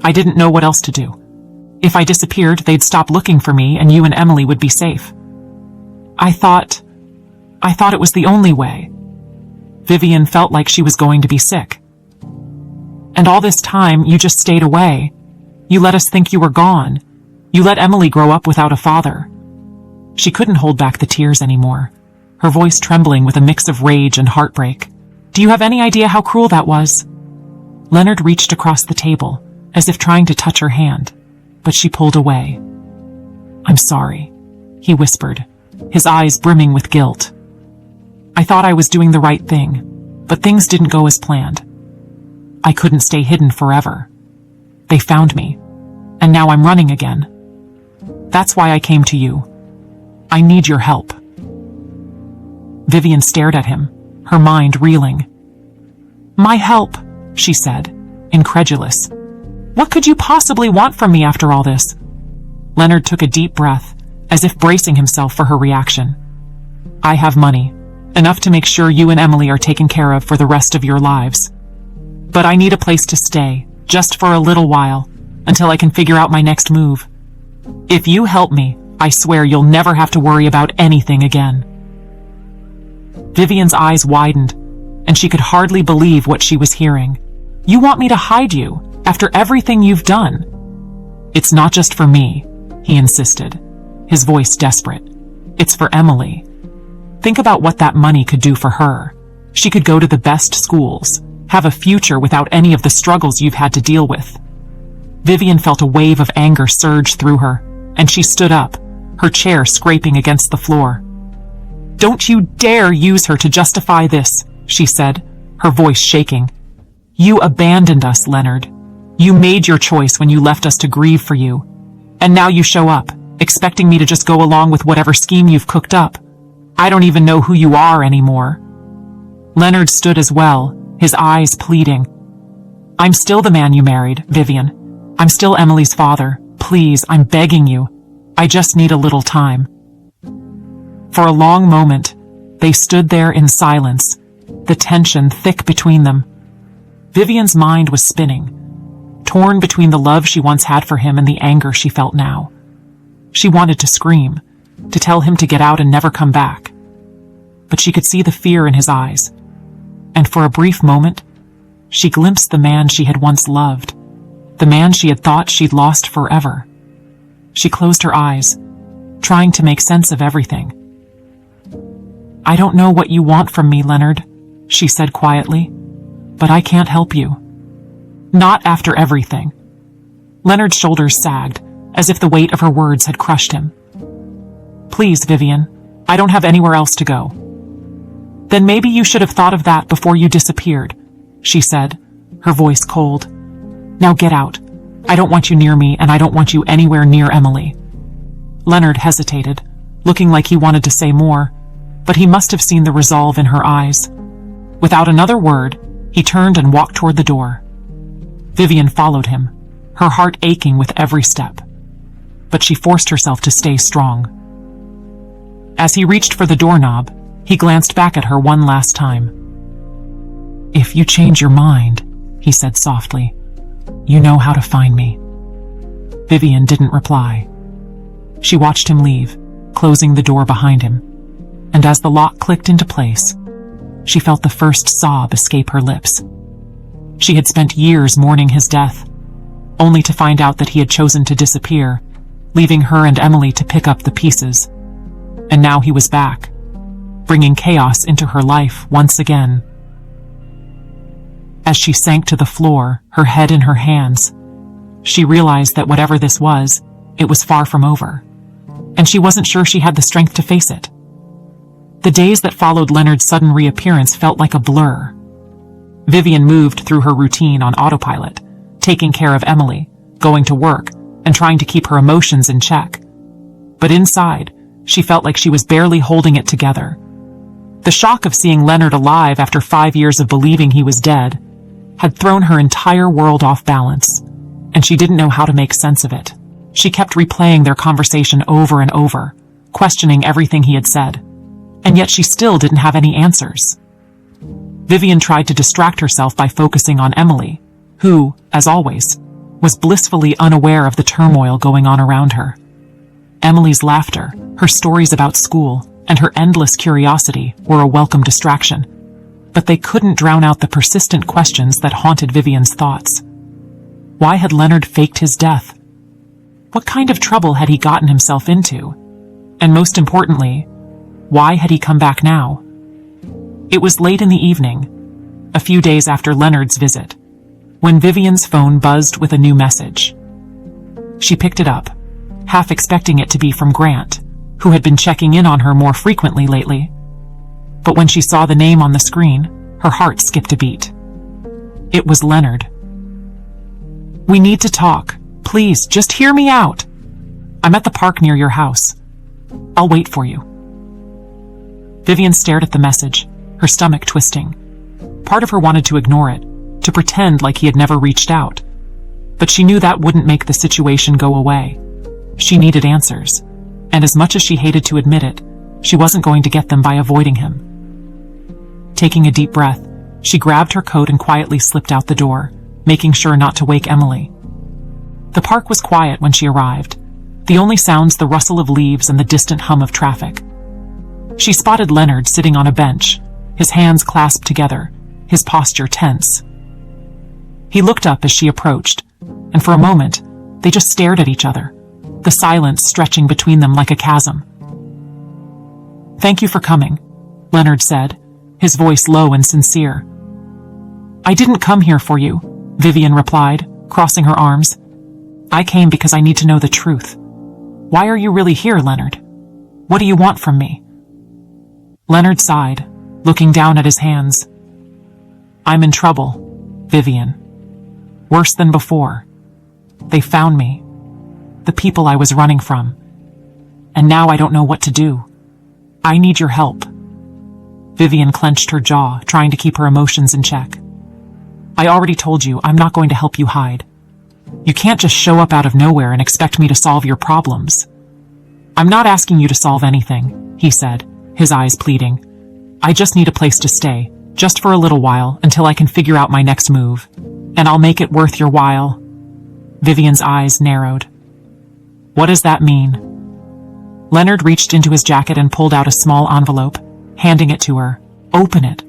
"I didn't know what else to do. If I disappeared, they'd stop looking for me and you and Emily would be safe. I thought it was the only way." Vivian felt like she was going to be sick. "And all this time, you just stayed away. You let us think you were gone. You let Emily grow up without a father." She couldn't hold back the tears anymore, her voice trembling with a mix of rage and heartbreak. "Do you have any idea how cruel that was?" Leonard reached across the table, as if trying to touch her hand, but she pulled away. "I'm sorry," he whispered, his eyes brimming with guilt. "I thought I was doing the right thing, but things didn't go as planned. I couldn't stay hidden forever. They found me, and now I'm running again. That's why I came to you. I need your help." Vivian stared at him, her mind reeling. "My help," she said, incredulous. "What could you possibly want from me after all this?" Leonard took a deep breath, as if bracing himself for her reaction. "I have money, enough to make sure you and Emily are taken care of for the rest of your lives. But I need a place to stay, just for a little while, until I can figure out my next move. If you help me, I swear you'll never have to worry about anything again." Vivian's eyes widened, and she could hardly believe what she was hearing. "You want me to hide you, after everything you've done?" "It's not just for me," he insisted, his voice desperate. "It's for Emily. Think about what that money could do for her. She could go to the best schools, have a future without any of the struggles you've had to deal with." Vivian felt a wave of anger surge through her, and she stood up, her chair scraping against the floor. "Don't you dare use her to justify this," she said, her voice shaking. "You abandoned us, Leonard. You made your choice when you left us to grieve for you. And now you show up, expecting me to just go along with whatever scheme you've cooked up. I don't even know who you are anymore." Leonard stood as well, his eyes pleading. "I'm still the man you married, Vivian. I'm still Emily's father. Please, I'm begging you. I just need a little time." For a long moment, they stood there in silence, the tension thick between them. Vivian's mind was spinning, torn between the love she once had for him and the anger she felt now. She wanted to scream, to tell him to get out and never come back. But she could see the fear in his eyes, and for a brief moment, she glimpsed the man she had once loved, the man she had thought she'd lost forever. She closed her eyes, trying to make sense of everything. "I don't know what you want from me, Leonard," she said quietly, "but I can't help you. Not after everything." Leonard's shoulders sagged, as if the weight of her words had crushed him. "Please, Vivian, I don't have anywhere else to go." "Then maybe you should have thought of that before you disappeared," she said, her voice cold. "Now get out. I don't want you near me, and I don't want you anywhere near Emily." Leonard hesitated, looking like he wanted to say more, but he must have seen the resolve in her eyes. Without another word, he turned and walked toward the door. Vivian followed him, her heart aching with every step. But she forced herself to stay strong. As he reached for the doorknob, he glanced back at her one last time. "If you change your mind," he said softly, "you know how to find me." Vivian didn't reply. She watched him leave, closing the door behind him, and as the lock clicked into place, she felt the first sob escape her lips. She had spent years mourning his death, only to find out that he had chosen to disappear, leaving her and Emily to pick up the pieces. And now he was back, bringing chaos into her life once again. As she sank to the floor, her head in her hands, she realized that whatever this was, it was far from over, and she wasn't sure she had the strength to face it. The days that followed Leonard's sudden reappearance felt like a blur. Vivian moved through her routine on autopilot, taking care of Emily, going to work, and trying to keep her emotions in check. But inside, she felt like she was barely holding it together. The shock of seeing Leonard alive after 5 years of believing he was dead had thrown her entire world off balance, and she didn't know how to make sense of it. She kept replaying their conversation over and over, questioning everything he had said, and yet she still didn't have any answers. Vivian tried to distract herself by focusing on Emily, who, as always, was blissfully unaware of the turmoil going on around her. Emily's laughter, her stories about school, and her endless curiosity were a welcome distraction, but they couldn't drown out the persistent questions that haunted Vivian's thoughts. Why had Leonard faked his death? What kind of trouble had he gotten himself into? And most importantly, why had he come back now? It was late in the evening, a few days after Leonard's visit, when Vivian's phone buzzed with a new message. She picked it up, half expecting it to be from Grant, who had been checking in on her more frequently lately. But when she saw the name on the screen, her heart skipped a beat. It was Leonard. "We need to talk. Please, just hear me out. I'm at the park near your house. I'll wait for you." Vivian stared at the message, her stomach twisting. Part of her wanted to ignore it, to pretend like he had never reached out. But she knew that wouldn't make the situation go away. She needed answers, and as much as she hated to admit it, she wasn't going to get them by avoiding him. Taking a deep breath, she grabbed her coat and quietly slipped out the door, making sure not to wake Emily. The park was quiet when she arrived, the only sounds the rustle of leaves and the distant hum of traffic. She spotted Leonard sitting on a bench, his hands clasped together, his posture tense. He looked up as she approached, and for a moment, they just stared at each other, the silence stretching between them like a chasm. "Thank you for coming," Leonard said, his voice low and sincere. "I didn't come here for you," Vivian replied, crossing her arms. "I came because I need to know the truth. Why are you really here, Leonard? What do you want from me?" Leonard sighed, looking down at his hands. "I'm in trouble, Vivian. Worse than before. They found me, the people I was running from, and now I don't know what to do. I need your help." Vivian clenched her jaw, trying to keep her emotions in check. "I already told you I'm not going to help you hide. You can't just show up out of nowhere and expect me to solve your problems." "I'm not asking you to solve anything," he said, his eyes pleading. "I just need a place to stay, just for a little while, until I can figure out my next move. And I'll make it worth your while." Vivian's eyes narrowed. "What does that mean?" Leonard reached into his jacket and pulled out a small envelope, handing it to her. "Open it."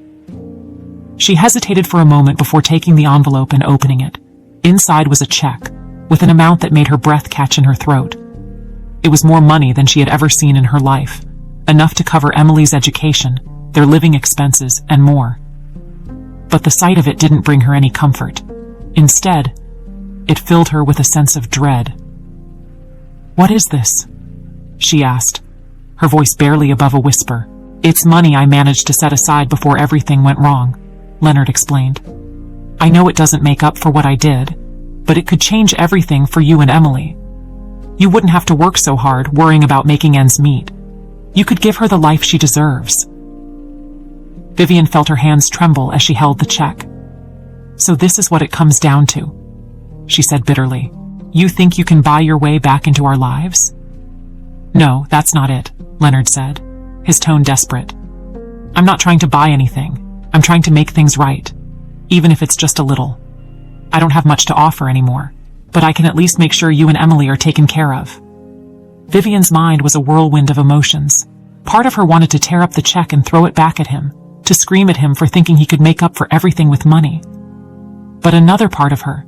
She hesitated for a moment before taking the envelope and opening it. Inside was a check, with an amount that made her breath catch in her throat. It was more money than she had ever seen in her life, enough to cover Emily's education, their living expenses, and more. But the sight of it didn't bring her any comfort. Instead, it filled her with a sense of dread. "What is this?" she asked, her voice barely above a whisper. "It's money I managed to set aside before everything went wrong," Leonard explained. "I know it doesn't make up for what I did, but it could change everything for you and Emily. You wouldn't have to work so hard worrying about making ends meet. You could give her the life she deserves." Vivian felt her hands tremble as she held the check. "So this is what it comes down to," she said bitterly. "You think you can buy your way back into our lives?" "No, that's not it," Leonard said, his tone desperate. "I'm not trying to buy anything. I'm trying to make things right, even if it's just a little. I don't have much to offer anymore, but I can at least make sure you and Emily are taken care of." Vivian's mind was a whirlwind of emotions. Part of her wanted to tear up the check and throw it back at him, to scream at him for thinking he could make up for everything with money. But another part of her,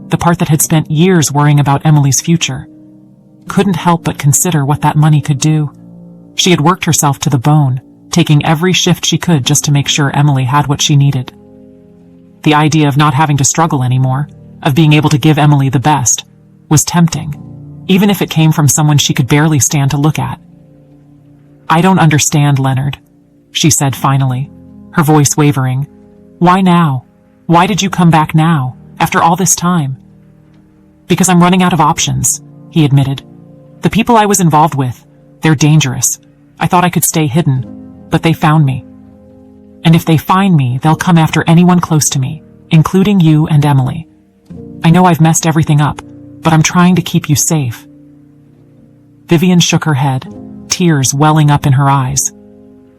the part that had spent years worrying about Emily's future, couldn't help but consider what that money could do. She had worked herself to the bone, taking every shift she could just to make sure Emily had what she needed. The idea of not having to struggle anymore, of being able to give Emily the best, was tempting, even if it came from someone she could barely stand to look at. "I don't understand, Leonard," she said finally, her voice wavering. "Why now? Why did you come back now, after all this time?" "Because I'm running out of options," he admitted. "The people I was involved with, they're dangerous. I thought I could stay hidden, but they found me. And if they find me, they'll come after anyone close to me, including you and Emily. I know I've messed everything up, but I'm trying to keep you safe." Vivian shook her head, tears welling up in her eyes.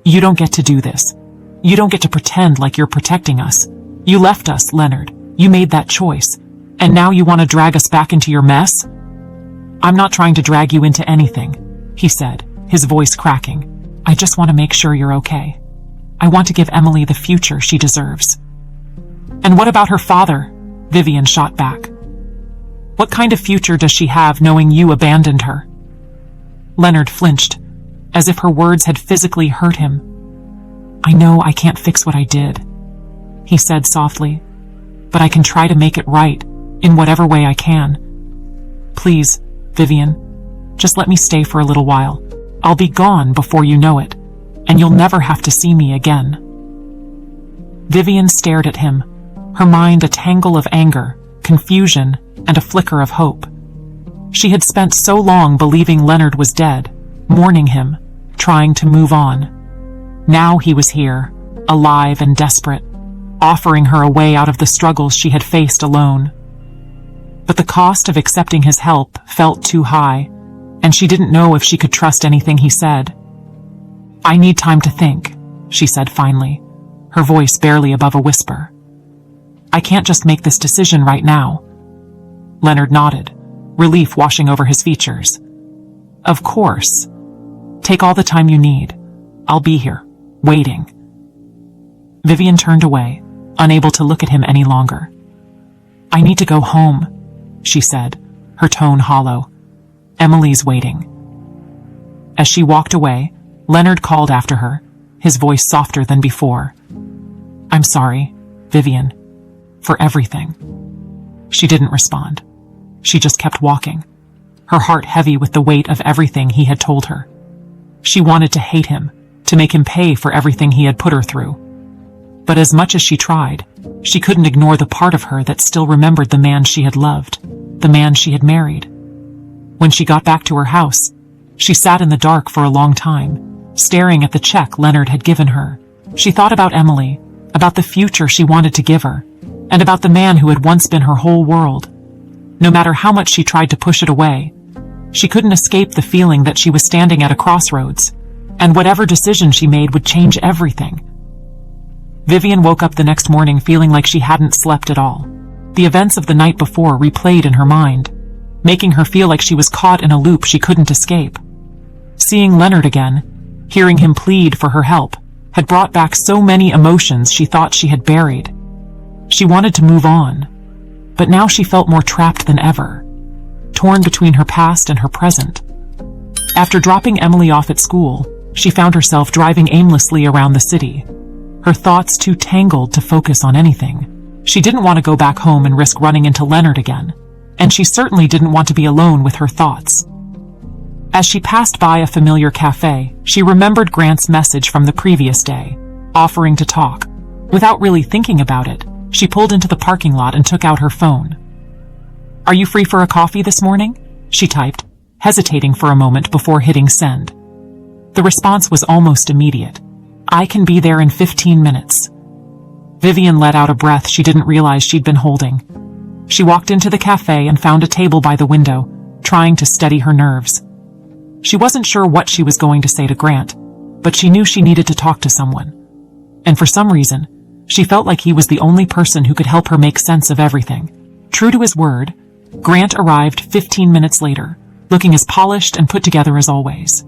"You don't get to do this. You don't get to pretend like you're protecting us. You left us, Leonard. You made that choice. And now you want to drag us back into your mess?" "I'm not trying to drag you into anything," he said, his voice cracking. "I just want to make sure you're okay. I want to give Emily the future she deserves." "And what about her father?" Vivian shot back. "What kind of future does she have knowing you abandoned her?" Leonard flinched, as if her words had physically hurt him. "I know I can't fix what I did," he said softly, "but I can try to make it right, in whatever way I can. Please, Vivian, just let me stay for a little while. I'll be gone before you know it, and you'll never have to see me again." Vivian stared at him, her mind a tangle of anger, confusion, and a flicker of hope. She had spent so long believing Leonard was dead, mourning him, trying to move on. Now he was here, alive and desperate, offering her a way out of the struggles she had faced alone. But the cost of accepting his help felt too high, and she didn't know if she could trust anything he said. "I need time to think," she said finally, her voice barely above a whisper. "I can't just make this decision right now." Leonard nodded, relief washing over his features. "Of course. Take all the time you need. I'll be here, waiting." Vivian turned away, unable to look at him any longer. "I need to go home," she said, her tone hollow. "Emily's waiting." As she walked away, Leonard called after her, his voice softer than before. "I'm sorry, Vivian, for everything." She didn't respond. She just kept walking, her heart heavy with the weight of everything he had told her. She wanted to hate him, to make him pay for everything he had put her through. But as much as she tried, she couldn't ignore the part of her that still remembered the man she had loved, the man she had married. When she got back to her house, she sat in the dark for a long time, staring at the check Leonard had given her. She thought about Emily, about the future she wanted to give her, and about the man who had once been her whole world. No matter how much she tried to push it away, she couldn't escape the feeling that she was standing at a crossroads, and whatever decision she made would change everything. Vivian woke up the next morning feeling like she hadn't slept at all. The events of the night before replayed in her mind, making her feel like she was caught in a loop she couldn't escape. Seeing Leonard again, hearing him plead for her help, had brought back so many emotions she thought she had buried. She wanted to move on, but now she felt more trapped than ever, torn between her past and her present. After dropping Emily off at school, she found herself driving aimlessly around the city, her thoughts too tangled to focus on anything. She didn't want to go back home and risk running into Leonard again, and she certainly didn't want to be alone with her thoughts. As she passed by a familiar cafe, she remembered Grant's message from the previous day, offering to talk. Without really thinking about it, she pulled into the parking lot and took out her phone. "Are you free for a coffee this morning?" she typed, hesitating for a moment before hitting send. The response was almost immediate. "I can be there in 15 minutes. Vivian let out a breath she didn't realize she'd been holding. She walked into the cafe and found a table by the window, trying to steady her nerves. She wasn't sure what she was going to say to Grant, but she knew she needed to talk to someone. And for some reason, she felt like he was the only person who could help her make sense of everything. True to his word, Grant arrived 15 minutes later, looking as polished and put together as always.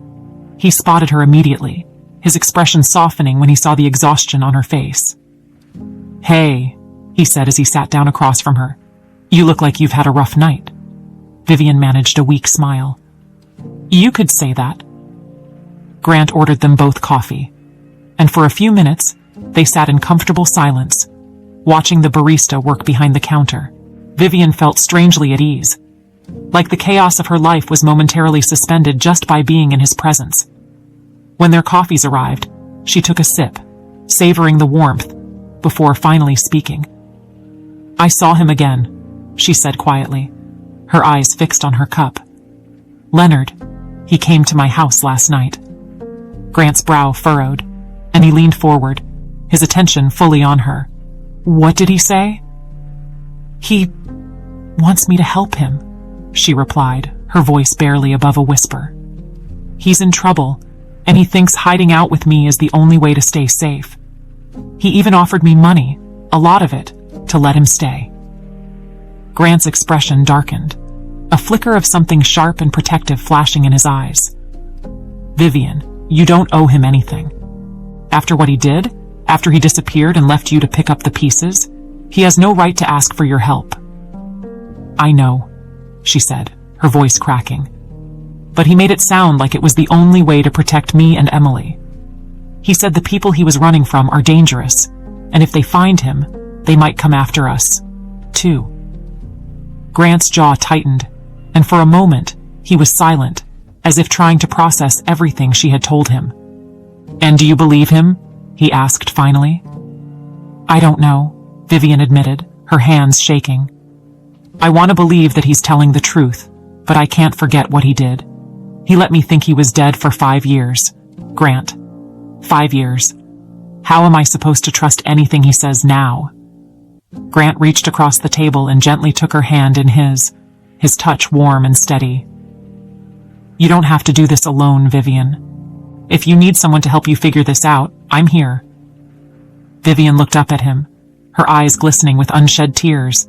He spotted her immediately, his expression softening when he saw the exhaustion on her face. "Hey," he said as he sat down across from her. "You look like you've had a rough night." Vivian managed a weak smile. "You could say that." Grant ordered them both coffee, and for a few minutes, they sat in comfortable silence, watching the barista work behind the counter. Vivian felt strangely at ease, like the chaos of her life was momentarily suspended just by being in his presence. When their coffees arrived, she took a sip, savoring the warmth, before finally speaking. "I saw him again," she said quietly, her eyes fixed on her cup. "Leonard, he came to my house last night." Grant's brow furrowed, and he leaned forward, his attention fully on her. "What did he say?" "He wants me to help him," she replied, her voice barely above a whisper. "He's in trouble, and he thinks hiding out with me is the only way to stay safe. He even offered me money, a lot of it, to let him stay." Grant's expression darkened, a flicker of something sharp and protective flashing in his eyes. "Vivian, you don't owe him anything. After what he did, after he disappeared and left you to pick up the pieces, he has no right to ask for your help." "I know," she said, her voice cracking. "But he made it sound like it was the only way to protect me and Emily. He said the people he was running from are dangerous, and if they find him, they might come after us, too." Grant's jaw tightened, and for a moment, he was silent, as if trying to process everything she had told him. "And do you believe him?" he asked finally. "I don't know," Vivian admitted, her hands shaking. "I want to believe that he's telling the truth, but I can't forget what he did. He let me think he was dead for 5 years. Grant. 5 years. How am I supposed to trust anything he says now?" Grant reached across the table and gently took her hand in his touch warm and steady. You don't have to do this alone, Vivian. If you need someone to help you figure this out, I'm here. Vivian looked up at him, her eyes glistening with unshed tears.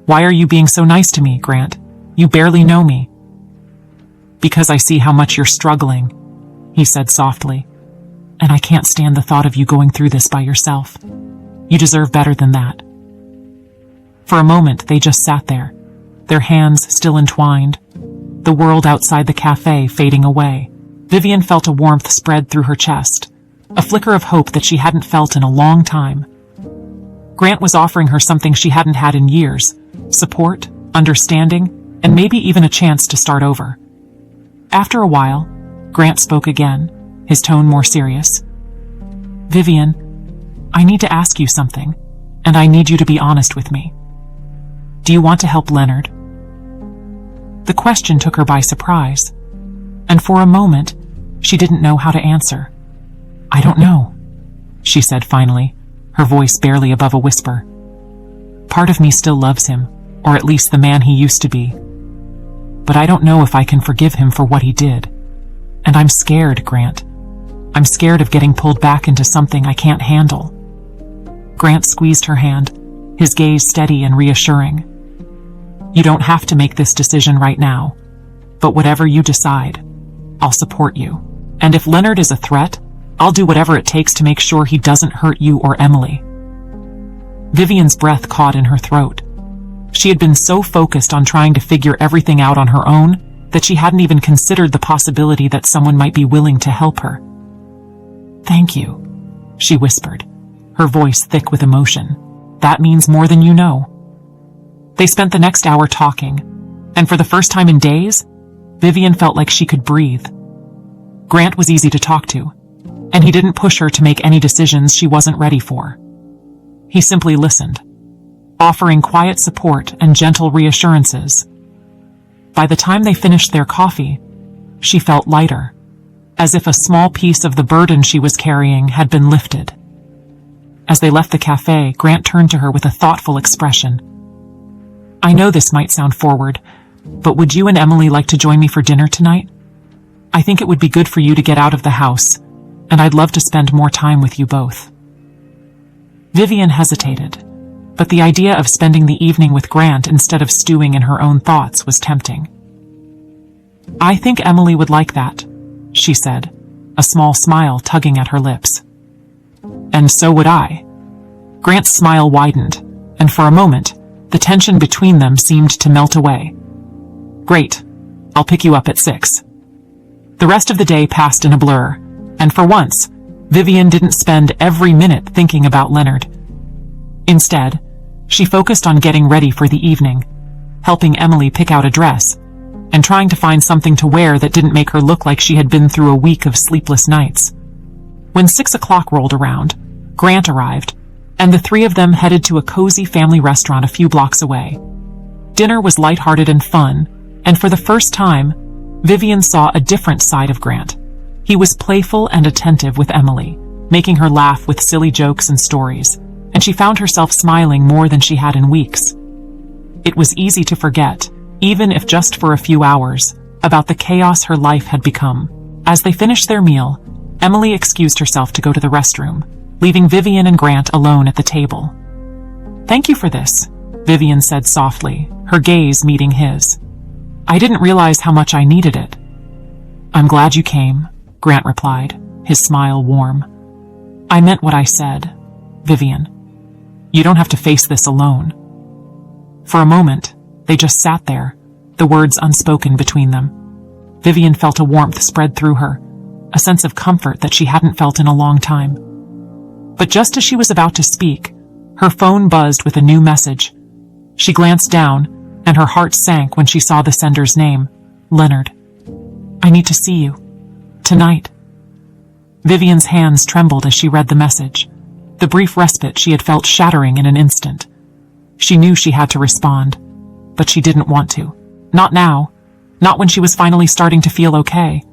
Why are you being so nice to me, Grant? You barely know me. Because I see how much you're struggling, he said softly. And I can't stand the thought of you going through this by yourself. You deserve better than that. For a moment, they just sat there, their hands still entwined, the world outside the cafe fading away. Vivian felt a warmth spread through her chest, a flicker of hope that she hadn't felt in a long time. Grant was offering her something she hadn't had in years: support, understanding, and maybe even a chance to start over. After a while, Grant spoke again, his tone more serious. Vivian, I need to ask you something, and I need you to be honest with me. Do you want to help Leonard? The question took her by surprise, and for a moment, she didn't know how to answer. I don't know, she said finally, her voice barely above a whisper. Part of me still loves him, or at least the man he used to be. But I don't know if I can forgive him for what he did. And I'm scared, Grant. I'm scared of getting pulled back into something I can't handle. Grant squeezed her hand, his gaze steady and reassuring. You don't have to make this decision right now, but whatever you decide, I'll support you. And if Leonard is a threat, I'll do whatever it takes to make sure he doesn't hurt you or Emily. Vivian's breath caught in her throat. She had been so focused on trying to figure everything out on her own that she hadn't even considered the possibility that someone might be willing to help her. Thank you, she whispered, her voice thick with emotion. That means more than you know. They spent the next hour talking, and for the first time in days, Vivian felt like she could breathe. Grant was easy to talk to, and he didn't push her to make any decisions she wasn't ready for. He simply listened, offering quiet support and gentle reassurances. By the time they finished their coffee, she felt lighter, as if a small piece of the burden she was carrying had been lifted. As they left the cafe, Grant turned to her with a thoughtful expression. I know this might sound forward, but would you and Emily like to join me for dinner tonight? I think it would be good for you to get out of the house, and I'd love to spend more time with you both. Vivian hesitated, but the idea of spending the evening with Grant instead of stewing in her own thoughts was tempting. I think Emily would like that, she said, a small smile tugging at her lips. And so would I. Grant's smile widened, and for a moment, the tension between them seemed to melt away. Great. I'll pick you up at 6. The rest of the day passed in a blur, and for once, Vivian didn't spend every minute thinking about Leonard. Instead, she focused on getting ready for the evening, helping Emily pick out a dress, and trying to find something to wear that didn't make her look like she had been through a week of sleepless nights. When 6 o'clock rolled around, Grant arrived, and the three of them headed to a cozy family restaurant a few blocks away. Dinner was lighthearted and fun, and for the first time, Vivian saw a different side of Grant. He was playful and attentive with Emily, making her laugh with silly jokes and stories, and she found herself smiling more than she had in weeks. It was easy to forget, even if just for a few hours, about the chaos her life had become. As they finished their meal, Emily excused herself to go to the restroom, leaving Vivian and Grant alone at the table. Thank you for this, Vivian said softly, her gaze meeting his. I didn't realize how much I needed it. I'm glad you came, Grant replied, his smile warm. I meant what I said, Vivian. You don't have to face this alone. For a moment, they just sat there, the words unspoken between them. Vivian felt a warmth spread through her, a sense of comfort that she hadn't felt in a long time. But just as she was about to speak, her phone buzzed with a new message. She glanced down, and her heart sank when she saw the sender's name, Leonard. I need to see you. Tonight. Vivian's hands trembled as she read the message, the brief respite she had felt shattering in an instant. She knew she had to respond, but she didn't want to. Not now. Not when she was finally starting to feel okay.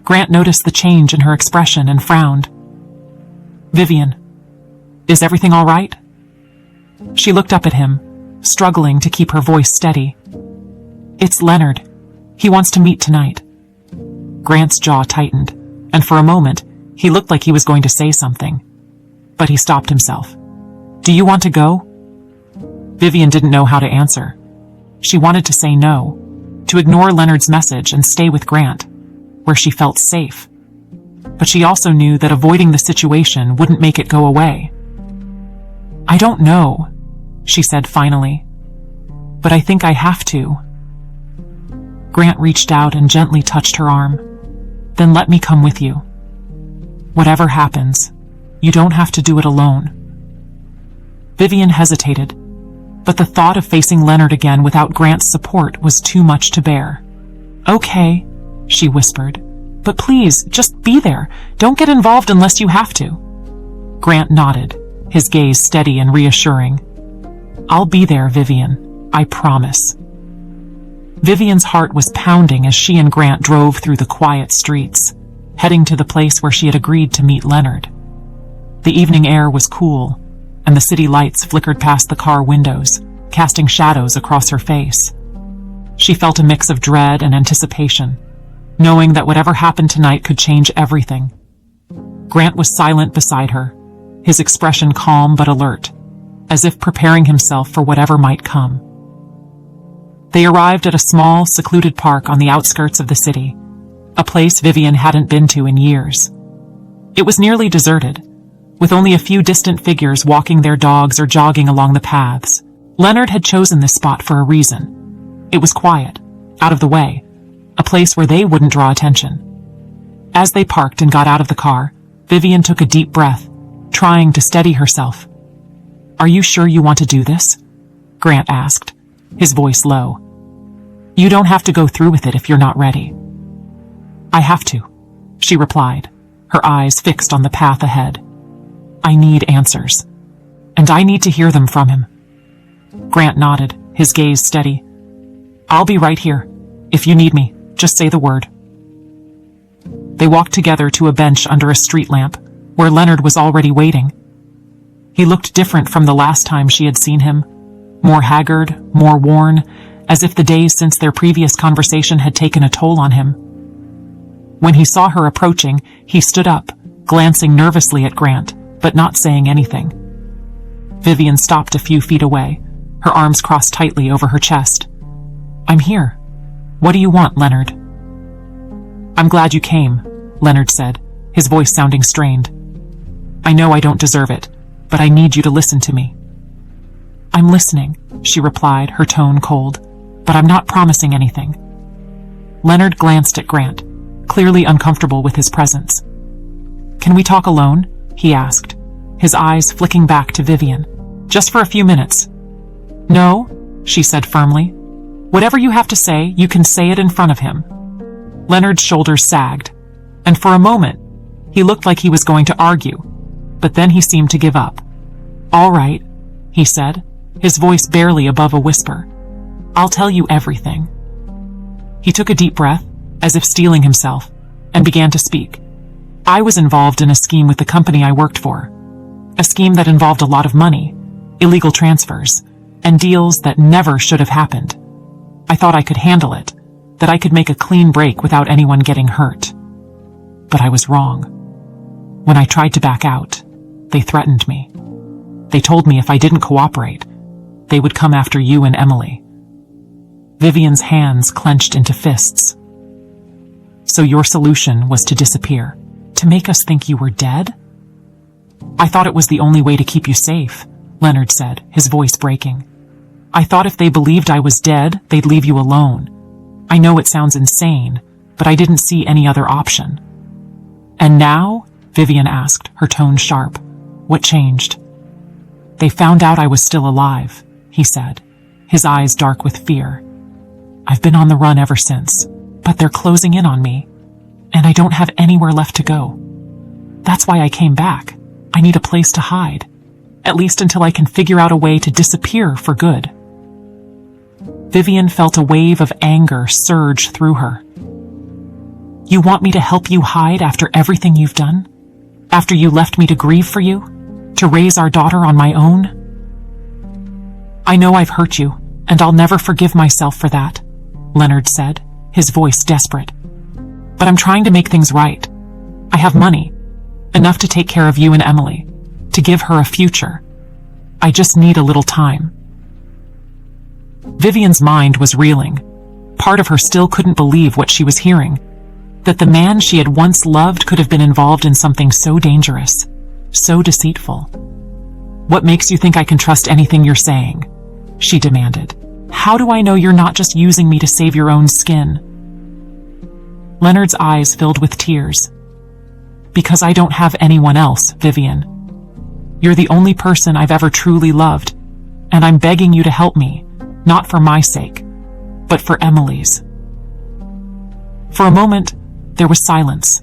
Grant noticed the change in her expression and frowned. Vivian, is everything all right? She looked up at him, struggling to keep her voice steady. It's Leonard. He wants to meet tonight. Grant's jaw tightened, and for a moment, he looked like he was going to say something. But he stopped himself. Do you want to go? Vivian didn't know how to answer. She wanted to say no, to ignore Leonard's message and stay with Grant, where she felt safe. But she also knew that avoiding the situation wouldn't make it go away. I don't know, she said finally, but I think I have to. Grant reached out and gently touched her arm. Then let me come with you. Whatever happens, you don't have to do it alone. Vivian hesitated, but the thought of facing Leonard again without Grant's support was too much to bear. Okay, she whispered, but please, just be there. Don't get involved unless you have to. Grant nodded, his gaze steady and reassuring. I'll be there, Vivian. I promise. Vivian's heart was pounding as she and Grant drove through the quiet streets, heading to the place where she had agreed to meet Leonard. The evening air was cool, and the city lights flickered past the car windows, casting shadows across her face. She felt a mix of dread and anticipation, knowing that whatever happened tonight could change everything. Grant was silent beside her, his expression calm but alert, as if preparing himself for whatever might come. They arrived at a small, secluded park on the outskirts of the city, a place Vivian hadn't been to in years. It was nearly deserted, with only a few distant figures walking their dogs or jogging along the paths. Leonard had chosen this spot for a reason. It was quiet, out of the way, a place where they wouldn't draw attention. As they parked and got out of the car, Vivian took a deep breath, trying to steady herself. Are you sure you want to do this? Grant asked, his voice low. You don't have to go through with it if you're not ready. I have to, she replied, her eyes fixed on the path ahead. I need answers, and I need to hear them from him. Grant nodded, his gaze steady. I'll be right here. If you need me, just say the word. They walked together to a bench under a street lamp, where Leonard was already waiting. He looked different from the last time she had seen him, more haggard, more worn, as if the days since their previous conversation had taken a toll on him. When he saw her approaching, he stood up, glancing nervously at Grant, but not saying anything. Vivian stopped a few feet away, her arms crossed tightly over her chest. I'm here. What do you want, Leonard? I'm glad you came, Leonard said, his voice sounding strained. I know I don't deserve it, but I need you to listen to me. I'm listening, she replied, her tone cold, but I'm not promising anything. Leonard glanced at Grant, clearly uncomfortable with his presence. Can we talk alone? He asked, his eyes flicking back to Vivian. Just for a few minutes. No, she said firmly. Whatever you have to say, you can say it in front of him. Leonard's shoulders sagged, and for a moment, he looked like he was going to argue, but then he seemed to give up. All right, he said, his voice barely above a whisper. I'll tell you everything. He took a deep breath, as if steeling himself, and began to speak. I was involved in a scheme with the company I worked for. A scheme that involved a lot of money, illegal transfers, and deals that never should have happened. I thought I could handle it, that I could make a clean break without anyone getting hurt. But I was wrong. When I tried to back out, they threatened me. They told me if I didn't cooperate, they would come after you and Emily. Vivian's hands clenched into fists. So your solution was to disappear, to make us think you were dead? I thought it was the only way to keep you safe, Leonard said, his voice breaking. I thought if they believed I was dead, they'd leave you alone. I know it sounds insane, but I didn't see any other option. And now? Vivian asked, her tone sharp. What changed? They found out I was still alive, he said, his eyes dark with fear. I've been on the run ever since, but they're closing in on me, and I don't have anywhere left to go. That's why I came back. I need a place to hide, at least until I can figure out a way to disappear for good. Vivian felt a wave of anger surge through her. You want me to help you hide after everything you've done? After you left me to grieve for you? To raise our daughter on my own? I know I've hurt you, and I'll never forgive myself for that, Leonard said, his voice desperate. "But I'm trying to make things right. I have money, enough to take care of you and Emily, to give her a future. I just need a little time." Vivian's mind was reeling. Part of her still couldn't believe what she was hearing, that the man she had once loved could have been involved in something so dangerous, so deceitful. "What makes you think I can trust anything you're saying?" she demanded. "How do I know you're not just using me to save your own skin?" Leonard's eyes filled with tears. "Because I don't have anyone else, Vivian. You're the only person I've ever truly loved, and I'm begging you to help me, not for my sake, but for Emily's." For a moment, there was silence,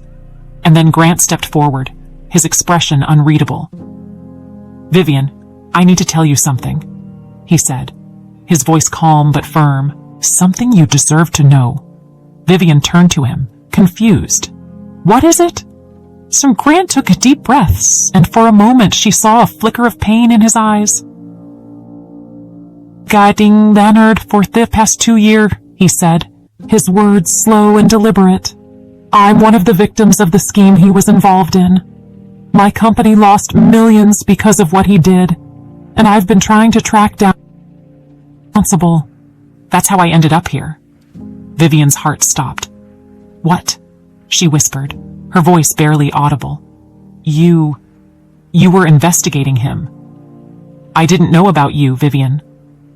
and then Grant stepped forward, his expression unreadable. "Vivian, I need to tell you something," he said, his voice calm but firm. "Something you deserve to know." Vivian turned to him, confused. "What is it?" So Grant took deep breaths, and for a moment she saw a flicker of pain in his eyes. "Guiding Leonard for the past 2 years, he said, his words slow and deliberate. "I'm one of the victims of the scheme he was involved in. My company lost millions because of what he did, and I've been trying to track down responsible. That's how I ended up here." Vivian's heart stopped. "What?" she whispered, her voice barely audible. You were investigating him." "I didn't know about you, Vivian,"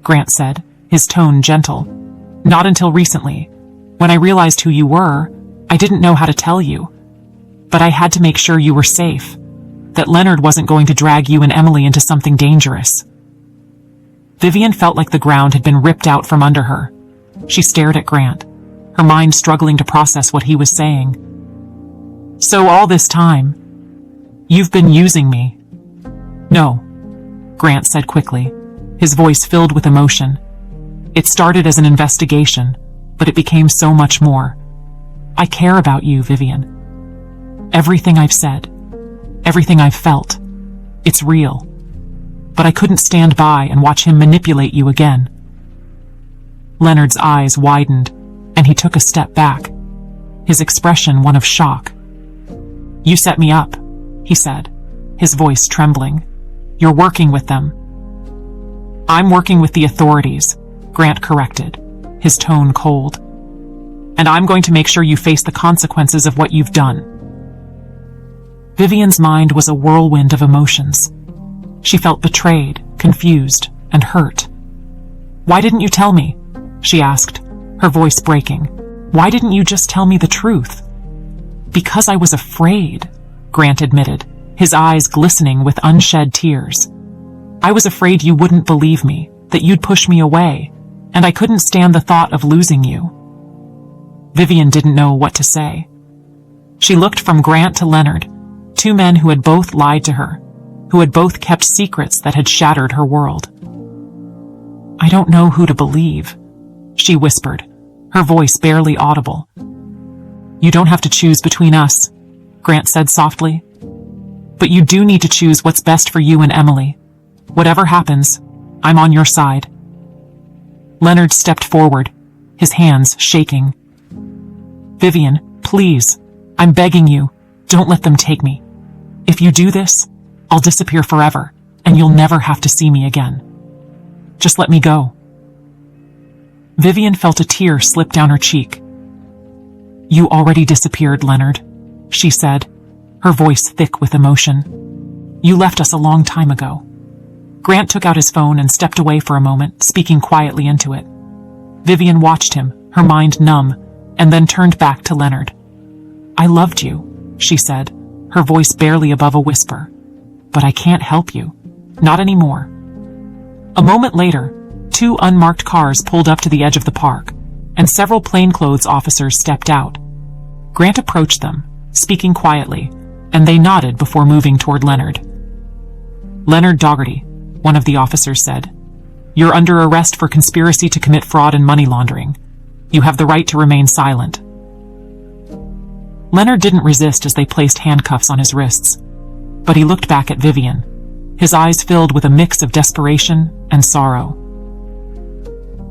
Grant said, his tone gentle. "Not until recently. When I realized who you were, I didn't know how to tell you. But I had to make sure you were safe, that Leonard wasn't going to drag you and Emily into something dangerous." Vivian felt like the ground had been ripped out from under her. She stared at Grant, her mind struggling to process what he was saying. "So all this time, you've been using me?" "No," Grant said quickly, his voice filled with emotion. "It started as an investigation, but it became so much more. I care about you, Vivian. Everything I've said, everything I've felt, it's real. But I couldn't stand by and watch him manipulate you again." Leonard's eyes widened, and he took a step back, his expression one of shock. "You set me up," he said, his voice trembling. "You're working with them." "I'm working with the authorities," Grant corrected, his tone cold. "And I'm going to make sure you face the consequences of what you've done." Vivian's mind was a whirlwind of emotions. She felt betrayed, confused, and hurt. "Why didn't you tell me?" she asked, her voice breaking. "Why didn't you just tell me the truth?" "Because I was afraid," Grant admitted, his eyes glistening with unshed tears. "I was afraid you wouldn't believe me, that you'd push me away, and I couldn't stand the thought of losing you." Vivian didn't know what to say. She looked from Grant to Leonard, 2 men who had both lied to her, who had both kept secrets that had shattered her world. "I don't know who to believe," she whispered, her voice barely audible. "You don't have to choose between us," Grant said softly. "But you do need to choose what's best for you and Emily. Whatever happens, I'm on your side." Leonard stepped forward, his hands shaking. "Vivian, please, I'm begging you, don't let them take me. If you do this, I'll disappear forever, and you'll never have to see me again. Just let me go." Vivian felt a tear slip down her cheek. "You already disappeared, Leonard," she said, her voice thick with emotion. "You left us a long time ago." Grant took out his phone and stepped away for a moment, speaking quietly into it. Vivian watched him, her mind numb, and then turned back to Leonard. "I loved you," she said, her voice barely above a whisper. "But I can't help you. Not anymore." A moment later, 2 unmarked cars pulled up to the edge of the park, and several plainclothes officers stepped out. Grant approached them, speaking quietly, and they nodded before moving toward Leonard. "Leonard Dougherty," one of the officers said, "you're under arrest for conspiracy to commit fraud and money laundering. You have the right to remain silent." Leonard didn't resist as they placed handcuffs on his wrists, but he looked back at Vivian, his eyes filled with a mix of desperation and sorrow.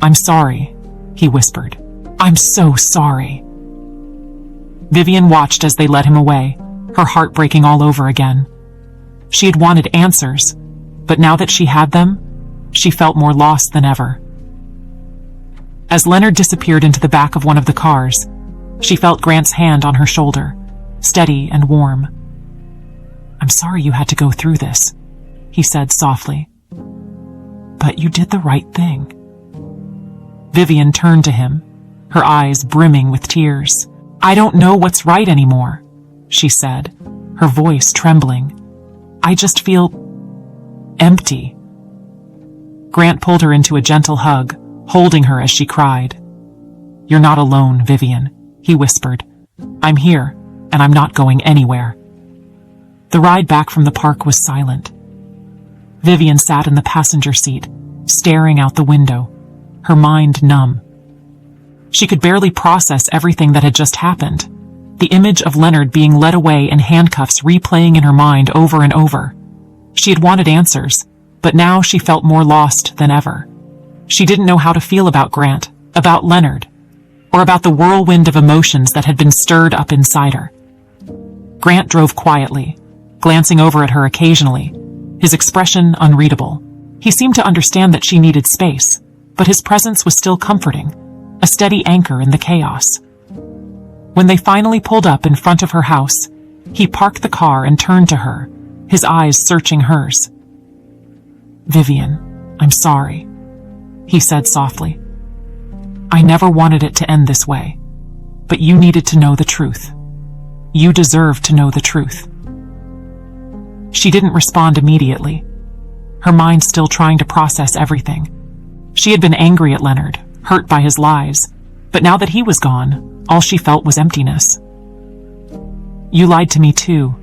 "I'm sorry," he whispered, I'm so sorry. Vivian watched as they led him away, her heart breaking all over again. She had wanted answers, but now that she had them, she felt more lost than ever. As Leonard disappeared into the back of one of the cars, she felt Grant's hand on her shoulder, steady and warm. I'm sorry you had to go through this, he said softly. But you did the right thing. Vivian turned to him, her eyes brimming with tears. I don't know what's right anymore, she said, her voice trembling. I just feel empty. Grant pulled her into a gentle hug, holding her as she cried. You're not alone, Vivian, he whispered. I'm here, and I'm not going anywhere. The ride back from the park was silent. Vivian sat in the passenger seat, staring out the window, her mind numb. She could barely process everything that had just happened, the image of Leonard being led away in handcuffs replaying in her mind over and over. She had wanted answers, but now she felt more lost than ever. She didn't know how to feel about Grant, about Leonard, or about the whirlwind of emotions that had been stirred up inside her. Grant drove quietly, glancing over at her occasionally, his expression unreadable. He seemed to understand that she needed space, but his presence was still comforting, a steady anchor in the chaos. When they finally pulled up in front of her house, he parked the car and turned to her, his eyes searching hers. Vivian, I'm sorry, he said softly. I never wanted it to end this way, but you needed to know the truth. You deserve to know the truth. She didn't respond immediately, her mind still trying to process everything. She had been angry at Leonard, hurt by his lies, but now that he was gone, all she felt was emptiness. You lied to me too,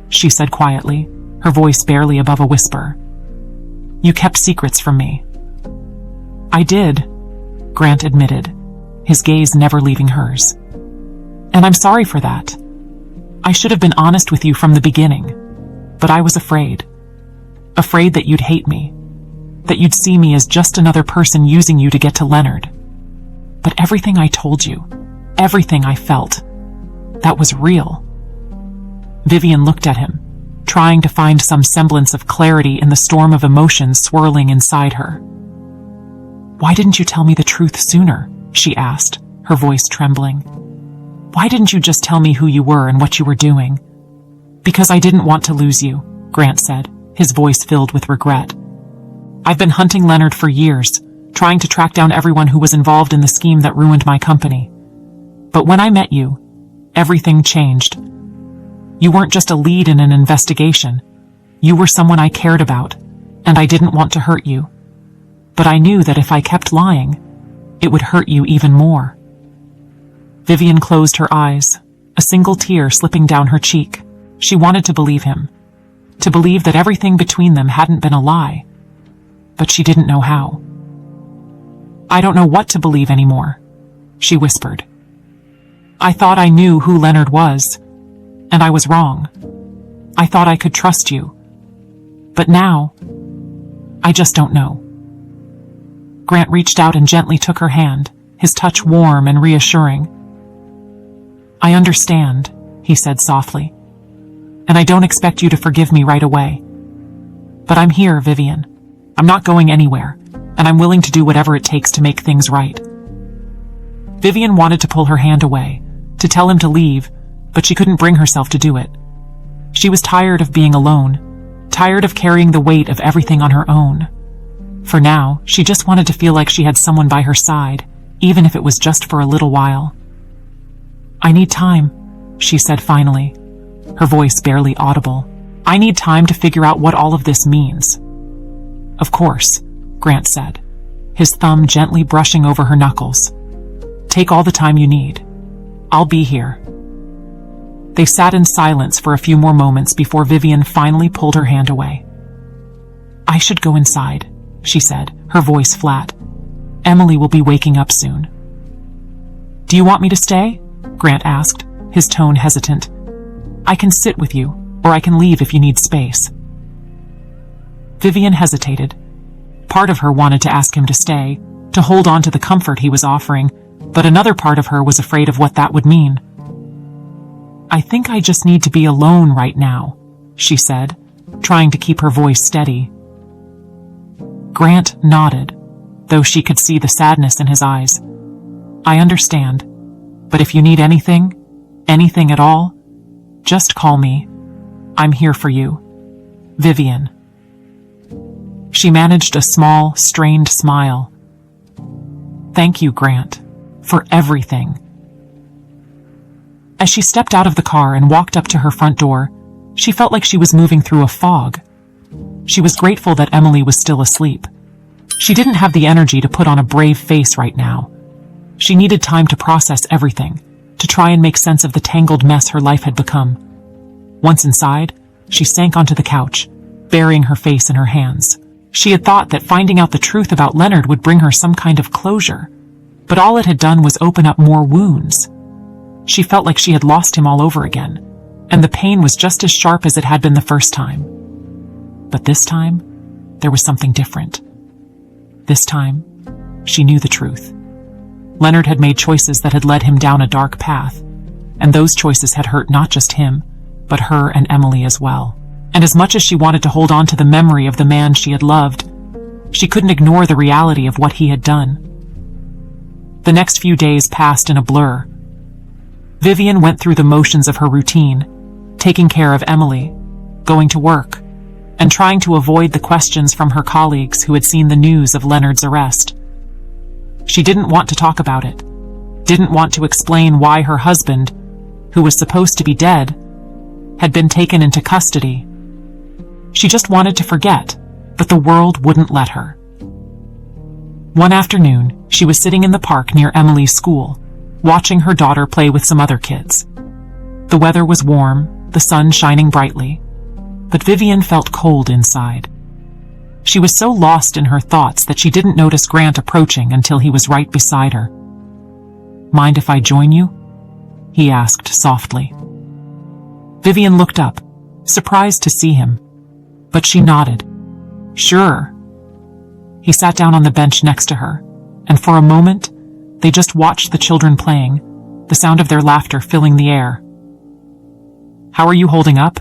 she said quietly, her voice barely above a whisper. You kept secrets from me. I did, Grant admitted, his gaze never leaving hers. And I'm sorry for that. I should have been honest with you from the beginning, but I was afraid. Afraid that you'd hate me, that you'd see me as just another person using you to get to Leonard. But everything I told you, everything I felt, that was real. Vivian looked at him, trying to find some semblance of clarity in the storm of emotions swirling inside her. Why didn't you tell me the truth sooner? She asked, her voice trembling. Why didn't you just tell me who you were and what you were doing? Because I didn't want to lose you, Grant said, his voice filled with regret. I've been hunting Leonard for years, trying to track down everyone who was involved in the scheme that ruined my company. But when I met you, everything changed. You weren't just a lead in an investigation. You were someone I cared about, and I didn't want to hurt you. But I knew that if I kept lying, it would hurt you even more. Vivian closed her eyes, a single tear slipping down her cheek. She wanted to believe him, to believe that everything between them hadn't been a lie, but she didn't know how. I don't know what to believe anymore, she whispered. I thought I knew who Leonard was, and I was wrong. I thought I could trust you, but now, I just don't know. Grant reached out and gently took her hand, his touch warm and reassuring. I understand, he said softly, and I don't expect you to forgive me right away. But I'm here, Vivian. I'm not going anywhere, and I'm willing to do whatever it takes to make things right. Vivian wanted to pull her hand away, to tell him to leave, but she couldn't bring herself to do it. She was tired of being alone, tired of carrying the weight of everything on her own. For now, she just wanted to feel like she had someone by her side, even if it was just for a little while. I need time, she said finally, her voice barely audible. I need time to figure out what all of this means. Of course, Grant said, his thumb gently brushing over her knuckles. Take all the time you need. I'll be here. They sat in silence for a few more moments before Vivian finally pulled her hand away. I should go inside, she said, her voice flat. Emily will be waking up soon. Do you want me to stay? Grant asked, his tone hesitant. I can sit with you, or I can leave if you need space. Vivian hesitated. Part of her wanted to ask him to stay, to hold on to the comfort he was offering, but another part of her was afraid of what that would mean. "I think I just need to be alone right now," she said, trying to keep her voice steady. Grant nodded, though she could see the sadness in his eyes. "I understand, but if you need anything at all, just call me. I'm here for you. Vivian." She managed a small, strained smile. "Thank you, Grant, for everything." As she stepped out of the car and walked up to her front door, she felt like she was moving through a fog. She was grateful that Emily was still asleep. She didn't have the energy to put on a brave face right now. She needed time to process everything, to try and make sense of the tangled mess her life had become. Once inside, she sank onto the couch, burying her face in her hands. She had thought that finding out the truth about Leonard would bring her some kind of closure, but all it had done was open up more wounds. She felt like she had lost him all over again, and the pain was just as sharp as it had been the first time. But this time, there was something different. This time, she knew the truth. Leonard had made choices that had led him down a dark path, and those choices had hurt not just him, but her and Emily as well. And as much as she wanted to hold on to the memory of the man she had loved, she couldn't ignore the reality of what he had done. The next few days passed in a blur. Vivian went through the motions of her routine, taking care of Emily, going to work, and trying to avoid the questions from her colleagues who had seen the news of Leonard's arrest. She didn't want to talk about it, didn't want to explain why her husband, who was supposed to be dead, had been taken into custody. She just wanted to forget, but the world wouldn't let her. One afternoon, she was sitting in the park near Emily's school, watching her daughter play with some other kids. The weather was warm, the sun shining brightly, but Vivian felt cold inside. She was so lost in her thoughts that she didn't notice Grant approaching until he was right beside her. "Mind if I join you?" he asked softly. Vivian looked up, surprised to see him, but she nodded. "Sure." He sat down on the bench next to her, and for a moment, they just watched the children playing, the sound of their laughter filling the air. "How are you holding up?"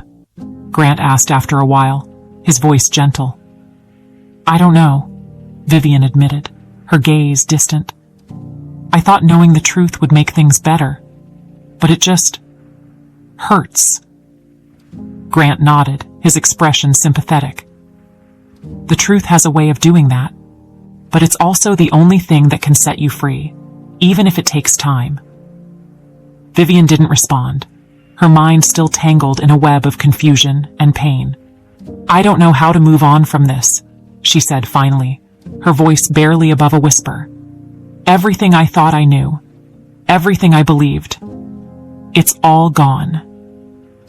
Grant asked after a while, his voice gentle. "I don't know," Vivian admitted, her gaze distant. "I thought knowing the truth would make things better, but it just hurts." Grant nodded, his expression sympathetic. "The truth has a way of doing that, but it's also the only thing that can set you free, even if it takes time." Vivian didn't respond, her mind still tangled in a web of confusion and pain. "I don't know how to move on from this," she said finally, her voice barely above a whisper. "Everything I thought I knew, everything I believed, it's all gone."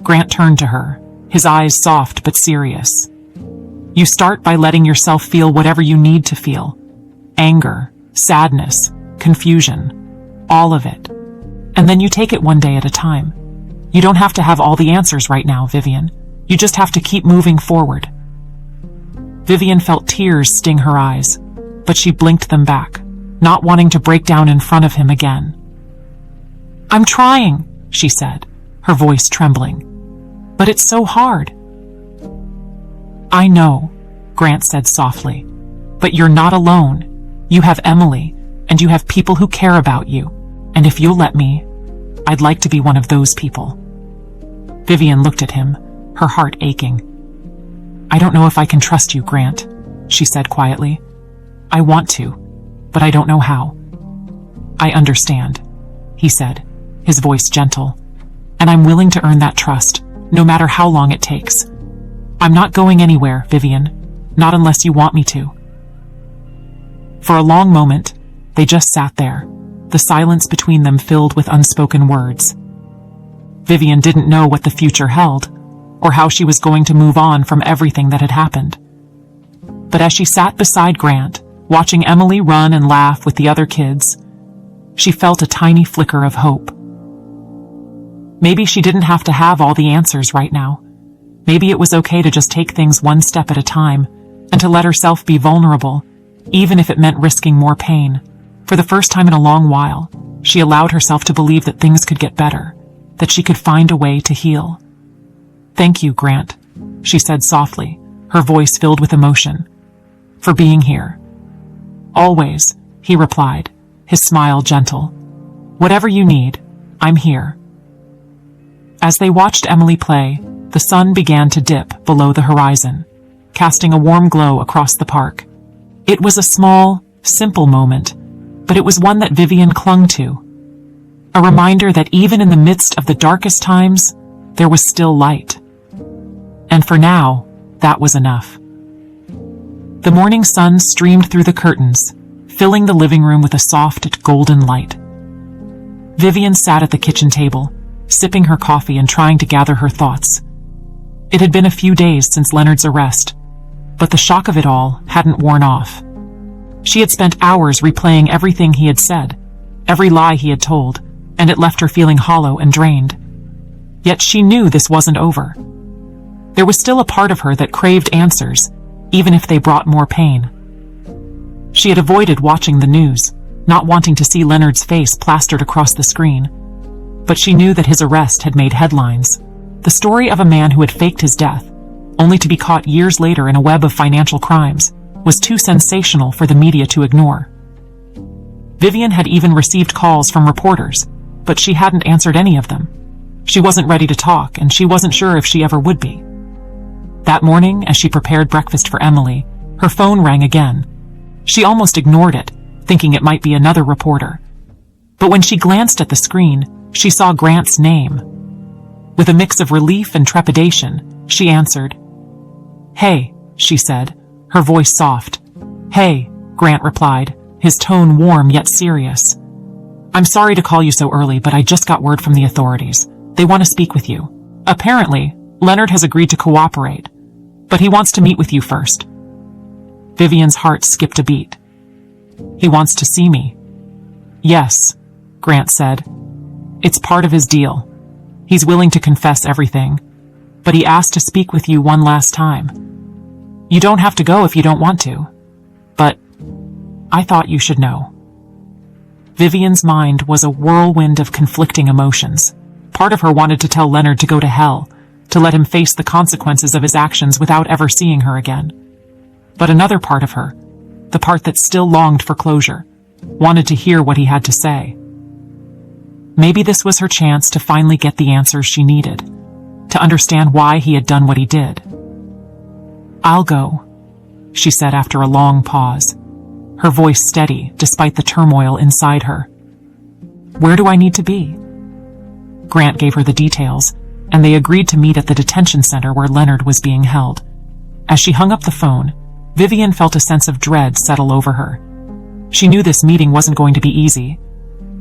Grant turned to her, his eyes soft but serious. "You start by letting yourself feel whatever you need to feel. Anger, sadness, confusion, all of it. And then you take it one day at a time. You don't have to have all the answers right now, Vivian. You just have to keep moving forward." Vivian felt tears sting her eyes, but she blinked them back, not wanting to break down in front of him again. "I'm trying," she said, her voice trembling. "But it's so hard." "I know," Grant said softly, "but you're not alone. You have Emily, and you have people who care about you. And if you'll let me, I'd like to be one of those people." Vivian looked at him, her heart aching. "I don't know if I can trust you, Grant," she said quietly. "I want to, but I don't know how." "I understand," he said, his voice gentle, "and I'm willing to earn that trust, no matter how long it takes. I'm not going anywhere, Vivian, not unless you want me to." For a long moment, they just sat there, the silence between them filled with unspoken words. Vivian didn't know what the future held, or how she was going to move on from everything that had happened. But as she sat beside Grant, watching Emily run and laugh with the other kids, she felt a tiny flicker of hope. Maybe she didn't have to have all the answers right now. Maybe it was okay to just take things one step at a time, and to let herself be vulnerable, even if it meant risking more pain. For the first time in a long while, She allowed herself to believe that things could get better, that she could find a way to heal. "Thank you, Grant," she said softly, her voice filled with emotion, "for being here." "Always," he replied, his smile gentle. "Whatever you need, I'm here." As they watched Emily play, the sun began to dip below the horizon, casting a warm glow across the park. It was a small, simple moment, but it was one that Vivian clung to. A reminder that even in the midst of the darkest times, there was still light. And for now, that was enough. The morning sun streamed through the curtains, filling the living room with a soft, golden light. Vivian sat at the kitchen table, sipping her coffee and trying to gather her thoughts. It had been a few days since Leonard's arrest, but the shock of it all hadn't worn off. She had spent hours replaying everything he had said, every lie he had told, and it left her feeling hollow and drained. Yet she knew this wasn't over. There was still a part of her that craved answers, even if they brought more pain. She had avoided watching the news, not wanting to see Leonard's face plastered across the screen. But she knew that his arrest had made headlines. The story of a man who had faked his death, only to be caught years later in a web of financial crimes, was too sensational for the media to ignore. Vivian had even received calls from reporters, but she hadn't answered any of them. She wasn't ready to talk, and she wasn't sure if she ever would be. That morning, as she prepared breakfast for Emily, her phone rang again. She almost ignored it, thinking it might be another reporter. But when she glanced at the screen, she saw Grant's name. With a mix of relief and trepidation, she answered. "Hey," she said, her voice soft. "Hey," Grant replied, his tone warm yet serious. "I'm sorry to call you so early, but I just got word from the authorities. They want to speak with you. Apparently, Leonard has agreed to cooperate, but he wants to meet with you first." Vivian's heart skipped a beat. "He wants to see me." "Yes," Grant said. "It's part of his deal. He's willing to confess everything, but he asked to speak with you one last time. You don't have to go if you don't want to, but I thought you should know." Vivian's mind was a whirlwind of conflicting emotions. Part of her wanted to tell Leonard to go to hell, to let him face the consequences of his actions without ever seeing her again. But another part of her, the part that still longed for closure, wanted to hear what he had to say. Maybe this was her chance to finally get the answers she needed, to understand why he had done what he did. "I'll go," she said after a long pause, her voice steady despite the turmoil inside her. "Where do I need to be?" Grant gave her the details, and they agreed to meet at the detention center where Leonard was being held. As she hung up the phone, Vivian felt a sense of dread settle over her. She knew this meeting wasn't going to be easy,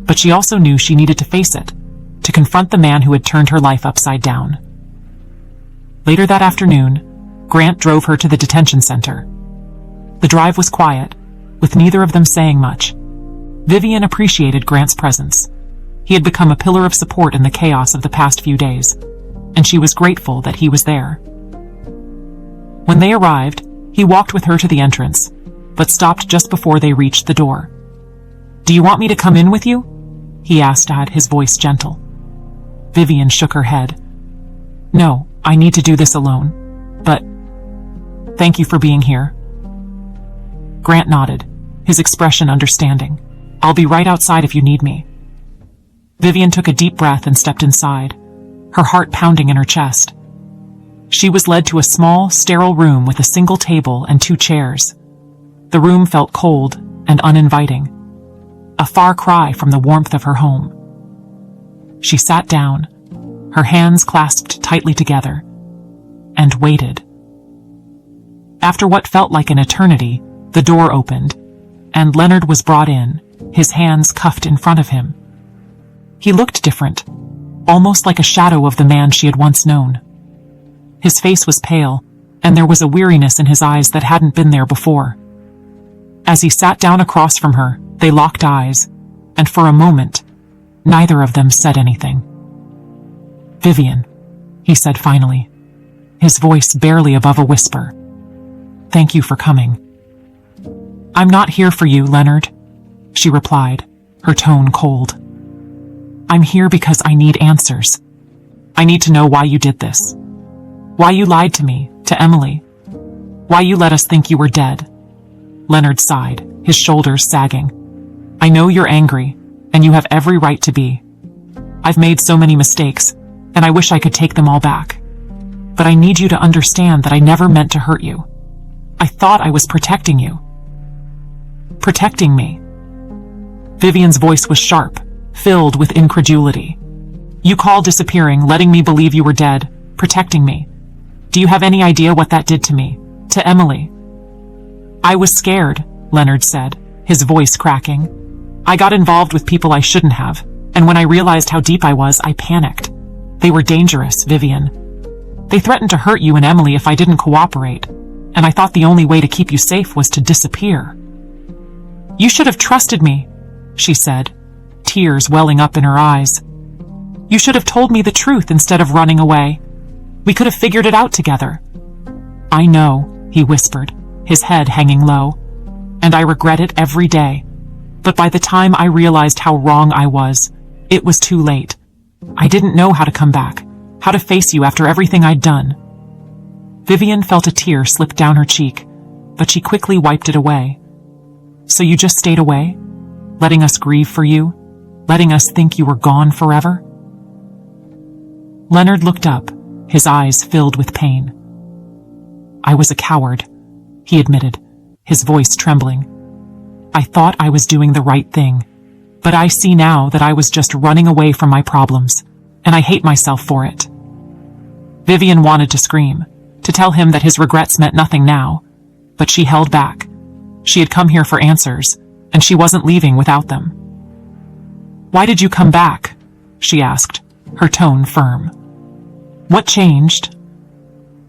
but she also knew she needed to face it, to confront the man who had turned her life upside down. Later that afternoon, Grant drove her to the detention center. The drive was quiet, with neither of them saying much. Vivian appreciated Grant's presence. He had become a pillar of support in the chaos of the past few days, and she was grateful that he was there. When they arrived, he walked with her to the entrance, but stopped just before they reached the door. "Do you want me to come in with you?" he asked, his voice gentle. Vivian shook her head. "No, I need to do this alone, but thank you for being here." Grant nodded, his expression understanding. "I'll be right outside if you need me." Vivian took a deep breath and stepped inside, her heart pounding in her chest. She was led to a small, sterile room with a single table and 2 chairs. The room felt cold and uninviting, a far cry from the warmth of her home. She sat down, her hands clasped tightly together, and waited. After what felt like an eternity, the door opened, and Leonard was brought in, his hands cuffed in front of him. He looked different, almost like a shadow of the man she had once known. His face was pale, and there was a weariness in his eyes that hadn't been there before. As he sat down across from her, they locked eyes, and for a moment, neither of them said anything. "Vivian," he said finally, his voice barely above a whisper. "Thank you for coming." "I'm not here for you, Leonard," she replied, her tone cold. I'm here because I need answers. I need to know why you did this. Why you lied to me, to Emily. Why you let us think you were dead." Leonard sighed, his shoulders sagging. "I know you're angry, and you have every right to be. I've made so many mistakes, and I wish I could take them all back. But I need you to understand that I never meant to hurt you. I thought I was protecting you." "Protecting me?" Vivian's voice was sharp, filled with incredulity. "You call disappearing, letting me believe you were dead, protecting me. Do you have any idea what that did to me, to Emily?" "I was scared," Leonard said, his voice cracking. "I got involved with people I shouldn't have, and when I realized how deep I was, I panicked. They were dangerous, Vivian. They threatened to hurt you and Emily if I didn't cooperate, and I thought the only way to keep you safe was to disappear." "You should have trusted me," she said, tears welling up in her eyes. "You should have told me the truth instead of running away. We could have figured it out together." "I know," he whispered, his head hanging low, "and I regret it every day. But by the time I realized how wrong I was, it was too late. I didn't know how to come back, how to face you after everything I'd done." Vivian felt a tear slip down her cheek, but she quickly wiped it away. "So you just stayed away, letting us grieve for you, letting us think you were gone forever?" Leonard looked up, his eyes filled with pain. "I was a coward," he admitted, his voice trembling. "I thought I was doing the right thing, but I see now that I was just running away from my problems, and I hate myself for it." Vivian wanted to scream, to tell him that his regrets meant nothing now, but she held back. She had come here for answers, and she wasn't leaving without them. "Why did you come back?" she asked, her tone firm. "What changed?"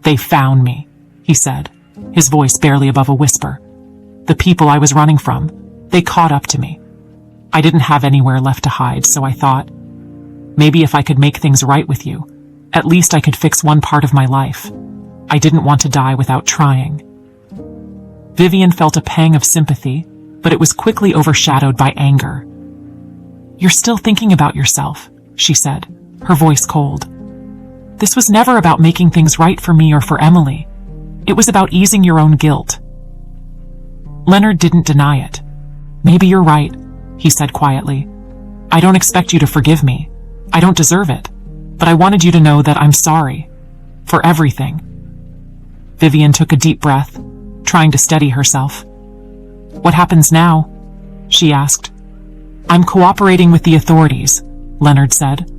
"They found me," he said, his voice barely above a whisper. "The people I was running from, they caught up to me. I didn't have anywhere left to hide, so I thought, maybe if I could make things right with you, at least I could fix one part of my life. I didn't want to die without trying." Vivian felt a pang of sympathy, but it was quickly overshadowed by anger. "You're still thinking about yourself," she said, her voice cold. "This was never about making things right for me or for Emily. It was about easing your own guilt." Leonard didn't deny it. "Maybe you're right," he said quietly. "I don't expect you to forgive me. I don't deserve it. But I wanted you to know that I'm sorry. For everything." Vivian took a deep breath, trying to steady herself. "What happens now?" she asked. "I'm cooperating with the authorities," Leonard said.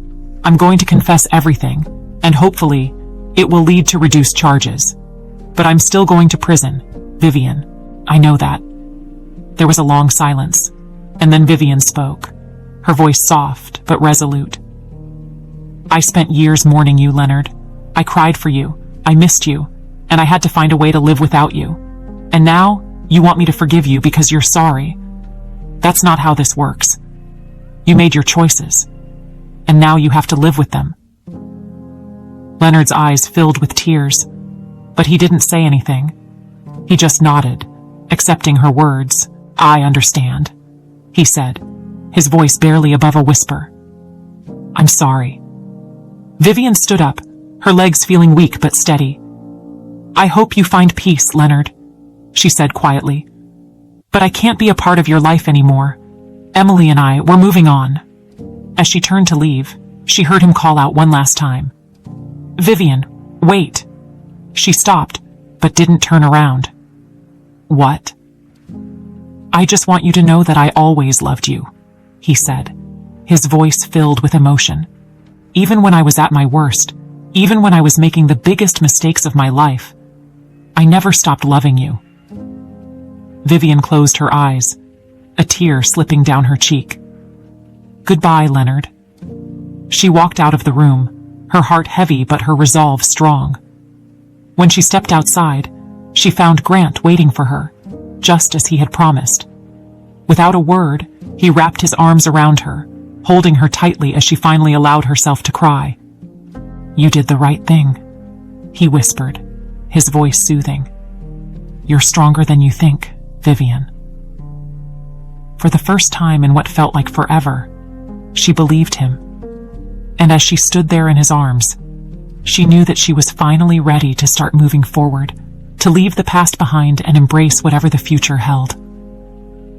"I'm going to confess everything, and hopefully, it will lead to reduced charges. But I'm still going to prison, Vivian. I know that." There was a long silence, and then Vivian spoke, her voice soft but resolute. "I spent years mourning you, Leonard. I cried for you, I missed you, and I had to find a way to live without you. And now, you want me to forgive you because you're sorry. That's not how this works. You made your choices, and now you have to live with them." Leonard's eyes filled with tears, but he didn't say anything. He just nodded, accepting her words. "I understand," he said, his voice barely above a whisper. "I'm sorry." Vivian stood up, her legs feeling weak but steady. "I hope you find peace, Leonard," she said quietly. "But I can't be a part of your life anymore. Emily and I, we're moving on." As she turned to leave, she heard him call out one last time. "Vivian, wait." She stopped, but didn't turn around. "What?" "I just want you to know that I always loved you," he said, his voice filled with emotion. "Even when I was at my worst, even when I was making the biggest mistakes of my life, I never stopped loving you." Vivian closed her eyes, a tear slipping down her cheek. "Goodbye, Leonard." She walked out of the room, her heart heavy but her resolve strong. When she stepped outside, she found Grant waiting for her, just as he had promised. Without a word, he wrapped his arms around her, holding her tightly as she finally allowed herself to cry. "You did the right thing," he whispered, his voice soothing. "You're stronger than you think, Vivian." For the first time in what felt like forever, she believed him. and as she stood there in his arms, she knew that she was finally ready to start moving forward, to leave the past behind and embrace whatever the future held.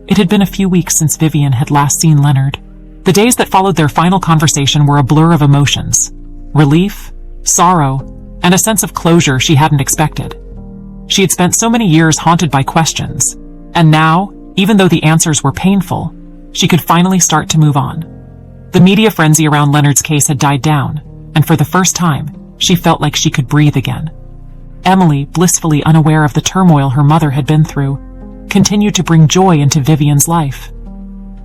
It had been a few weeks since Vivian had last seen Leonard. The days that followed their final conversation were a blur of emotions: relief, sorrow, and a sense of closure she hadn't expected. She had spent so many years haunted by questions, and now, even though the answers were painful, she could finally start to move on. The media frenzy around Leonard's case had died down, and for the first time, she felt like she could breathe again. Emily, blissfully unaware of the turmoil her mother had been through, continued to bring joy into Vivian's life.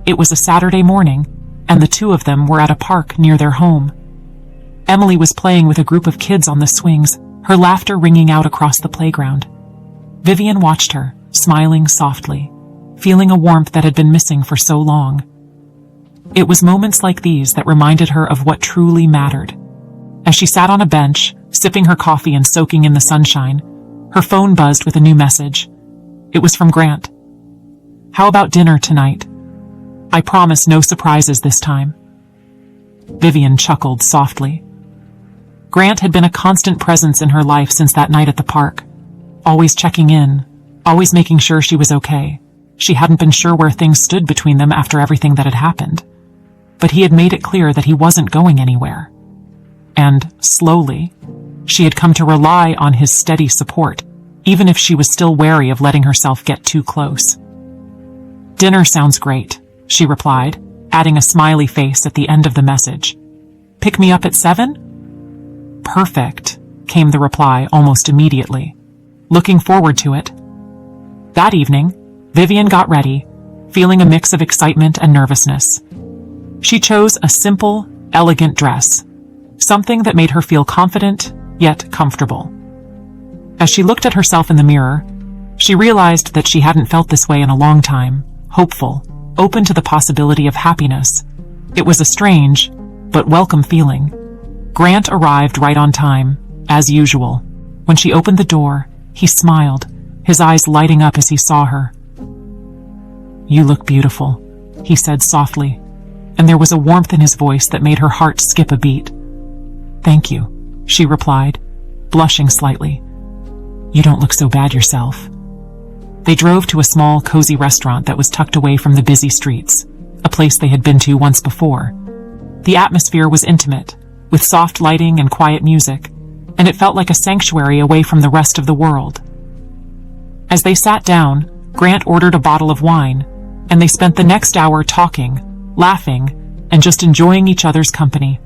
It was a Saturday morning, and the two of them were at a park near their home. Emily was playing with a group of kids on the swings, her laughter ringing out across the playground. Vivian watched her, smiling softly, feeling a warmth that had been missing for so long. It was moments like these that reminded her of what truly mattered. As she sat on a bench, sipping her coffee and soaking in the sunshine, her phone buzzed with a new message. It was from Grant. "How about dinner tonight? I promise no surprises this time." Vivian chuckled softly. Grant had been a constant presence in her life since that night at the park, always checking in, always making sure she was okay. She hadn't been sure where things stood between them after everything that had happened, but he had made it clear that he wasn't going anywhere. And, slowly, she had come to rely on his steady support, even if she was still wary of letting herself get too close. "Dinner sounds great," she replied, adding a smiley face at the end of the message. "Pick me up at 7? "Perfect," came the reply almost immediately. "Looking forward to it." That evening, Vivian got ready, feeling a mix of excitement and nervousness. She chose a simple, elegant dress, something that made her feel confident, yet comfortable. As she looked at herself in the mirror, she realized that she hadn't felt this way in a long time, hopeful, open to the possibility of happiness. It was a strange, but welcome feeling. Grant arrived right on time, as usual. When she opened the door, he smiled, his eyes lighting up as he saw her. "You look beautiful," he said softly, and there was a warmth in his voice that made her heart skip a beat. "Thank you," she replied, blushing slightly. "You don't look so bad yourself." They drove to a small, cozy restaurant that was tucked away from the busy streets, a place they had been to once before. The atmosphere was intimate, with soft lighting and quiet music, and it felt like a sanctuary away from the rest of the world. As they sat down, Grant ordered a bottle of wine, and they spent the next hour talking, laughing, and just enjoying each other's company.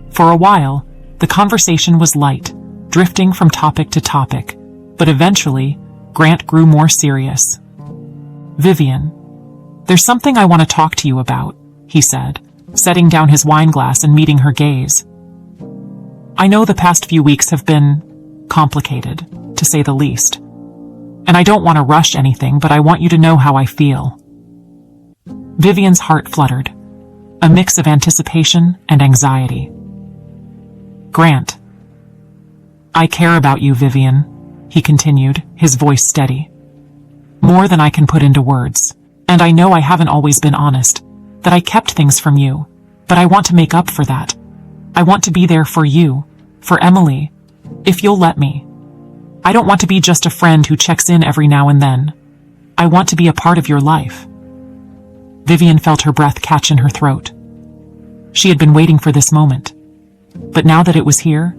For a while, the conversation was light, drifting from topic to topic, but eventually, Grant grew more serious. "Vivian, there's something I want to talk to you about," he said, setting down his wine glass and meeting her gaze. "I know the past few weeks have been complicated, to say the least, and I don't want to rush anything, but I want you to know how I feel." Vivian's heart fluttered, a mix of anticipation and anxiety. "Grant, I care about you, Vivian," he continued, his voice steady. "More than I can put into words, and I know I haven't always been honest, that I kept things from you, but I want to make up for that. I want to be there for you, for Emily, if you'll let me. I don't want to be just a friend who checks in every now and then. I want to be a part of your life." Vivian felt her breath catch in her throat. She had been waiting for this moment, but now that it was here,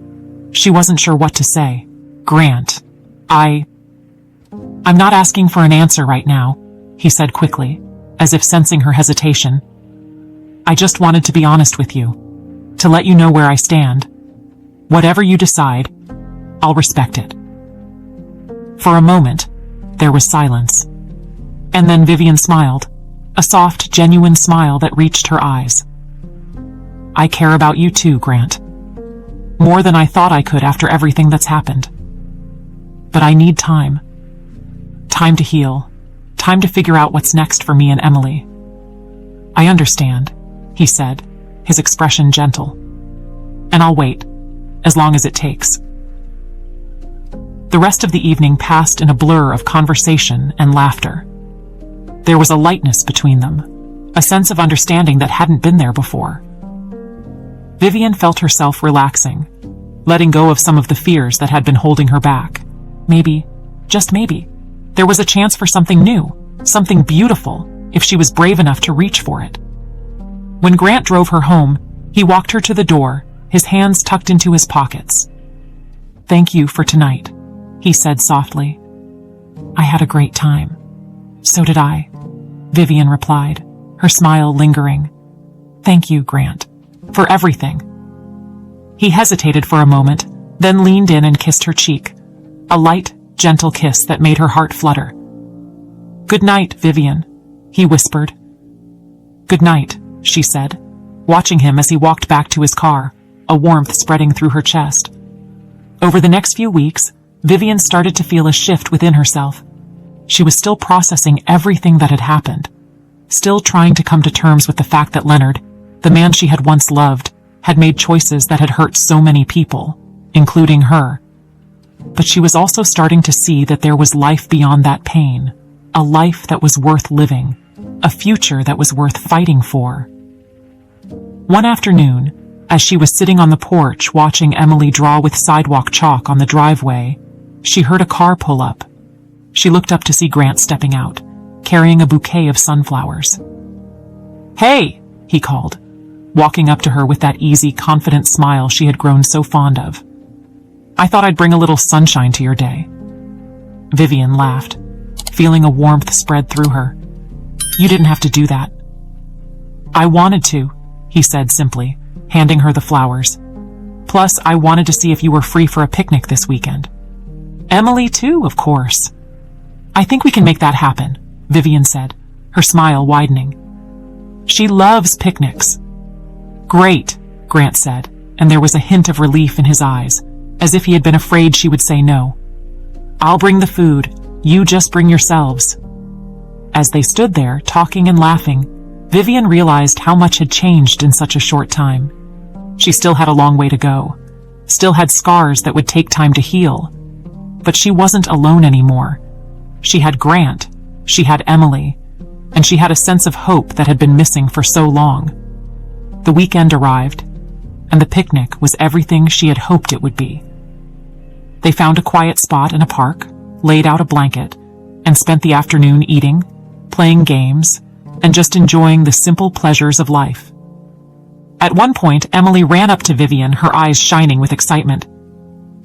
she wasn't sure what to say. "Grant, I'm not asking for an answer right now," he said quickly, as if sensing her hesitation. "I just wanted to be honest with you, to let you know where I stand. Whatever you decide, I'll respect it." For a moment, there was silence. And then Vivian smiled, a soft, genuine smile that reached her eyes. "I care about you too, Grant. More than I thought I could after everything that's happened. But I need time. Time to heal. Time to figure out what's next for me and Emily." "I understand," he said, his expression gentle. "And I'll wait, as long as it takes." The rest of the evening passed in a blur of conversation and laughter. There was a lightness between them, a sense of understanding that hadn't been there before. Vivian felt herself relaxing, letting go of some of the fears that had been holding her back. Maybe, just maybe, there was a chance for something new, something beautiful, if she was brave enough to reach for it. When Grant drove her home, he walked her to the door, his hands tucked into his pockets. "Thank you for tonight," he said softly. "I had a great time." "So did I," Vivian replied, her smile lingering. "Thank you, Grant, for everything." He hesitated for a moment, then leaned in and kissed her cheek, a light, gentle kiss that made her heart flutter. "Good night, Vivian," he whispered. "Good night," she said, watching him as he walked back to his car, a warmth spreading through her chest. Over the next few weeks, Vivian started to feel a shift within herself. She was still processing everything that had happened, still trying to come to terms with the fact that Leonard, the man she had once loved, had made choices that had hurt so many people, including her. But she was also starting to see that there was life beyond that pain, a life that was worth living, a future that was worth fighting for. One afternoon, as she was sitting on the porch watching Emily draw with sidewalk chalk on the driveway, she heard a car pull up. She looked up to see Grant stepping out, carrying a bouquet of sunflowers. "Hey!" he called, walking up to her with that easy, confident smile she had grown so fond of. "I thought I'd bring a little sunshine to your day." Vivian laughed, feeling a warmth spread through her. "You didn't have to do that." "I wanted to," he said simply, handing her the flowers. "Plus, I wanted to see if you were free for a picnic this weekend." "Emily too, of course." "I think we can make that happen," Vivian said, her smile widening. "She loves picnics." "Great," Grant said, and there was a hint of relief in his eyes, as if he had been afraid she would say no. "I'll bring the food. You just bring yourselves." As they stood there, talking and laughing, Vivian realized how much had changed in such a short time. She still had a long way to go, still had scars that would take time to heal. But she wasn't alone anymore. She had Grant, she had Emily, and she had a sense of hope that had been missing for so long. The weekend arrived, and the picnic was everything she had hoped it would be. They found a quiet spot in a park, laid out a blanket, and spent the afternoon eating, playing games, and just enjoying the simple pleasures of life. At one point, Emily ran up to Vivian, her eyes shining with excitement.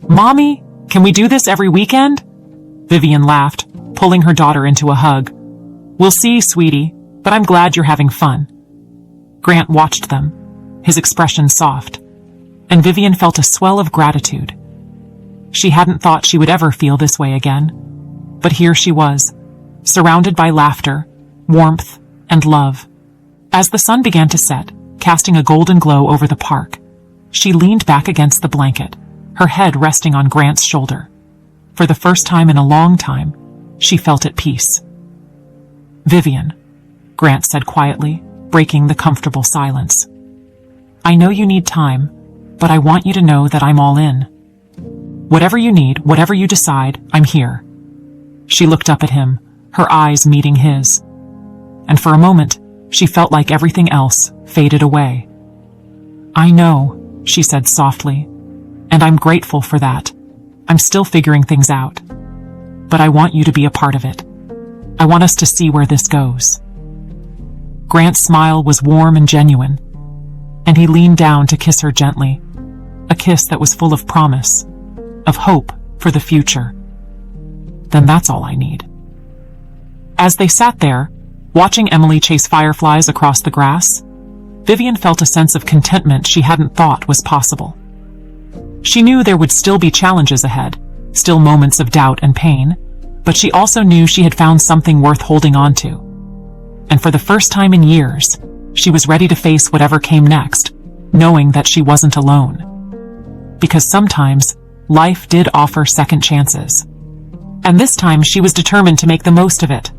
"Mommy, can we do this every weekend?" Vivian laughed, pulling her daughter into a hug. "We'll see, sweetie, but I'm glad you're having fun." Grant watched them, his expression soft, and Vivian felt a swell of gratitude. She hadn't thought she would ever feel this way again, but here she was, surrounded by laughter, warmth, and love. As the sun began to set, casting a golden glow over the park, she leaned back against the blanket, her head resting on Grant's shoulder. For the first time in a long time, she felt at peace. "Vivian," Grant said quietly, breaking the comfortable silence. "I know you need time, but I want you to know that I'm all in. Whatever you need, whatever you decide, I'm here." She looked up at him, her eyes meeting his. And for a moment, she felt like everything else faded away. "I know," she said softly, "and I'm grateful for that. I'm still figuring things out. But I want you to be a part of it. I want us to see where this goes." Grant's smile was warm and genuine, and he leaned down to kiss her gently, a kiss that was full of promise, of hope for the future. "Then that's all I need." As they sat there, watching Emily chase fireflies across the grass, Vivian felt a sense of contentment she hadn't thought was possible. She knew there would still be challenges ahead, still moments of doubt and pain, but she also knew she had found something worth holding on to. And for the first time in years, she was ready to face whatever came next, knowing that she wasn't alone. Because sometimes, life did offer second chances. And this time she was determined to make the most of it.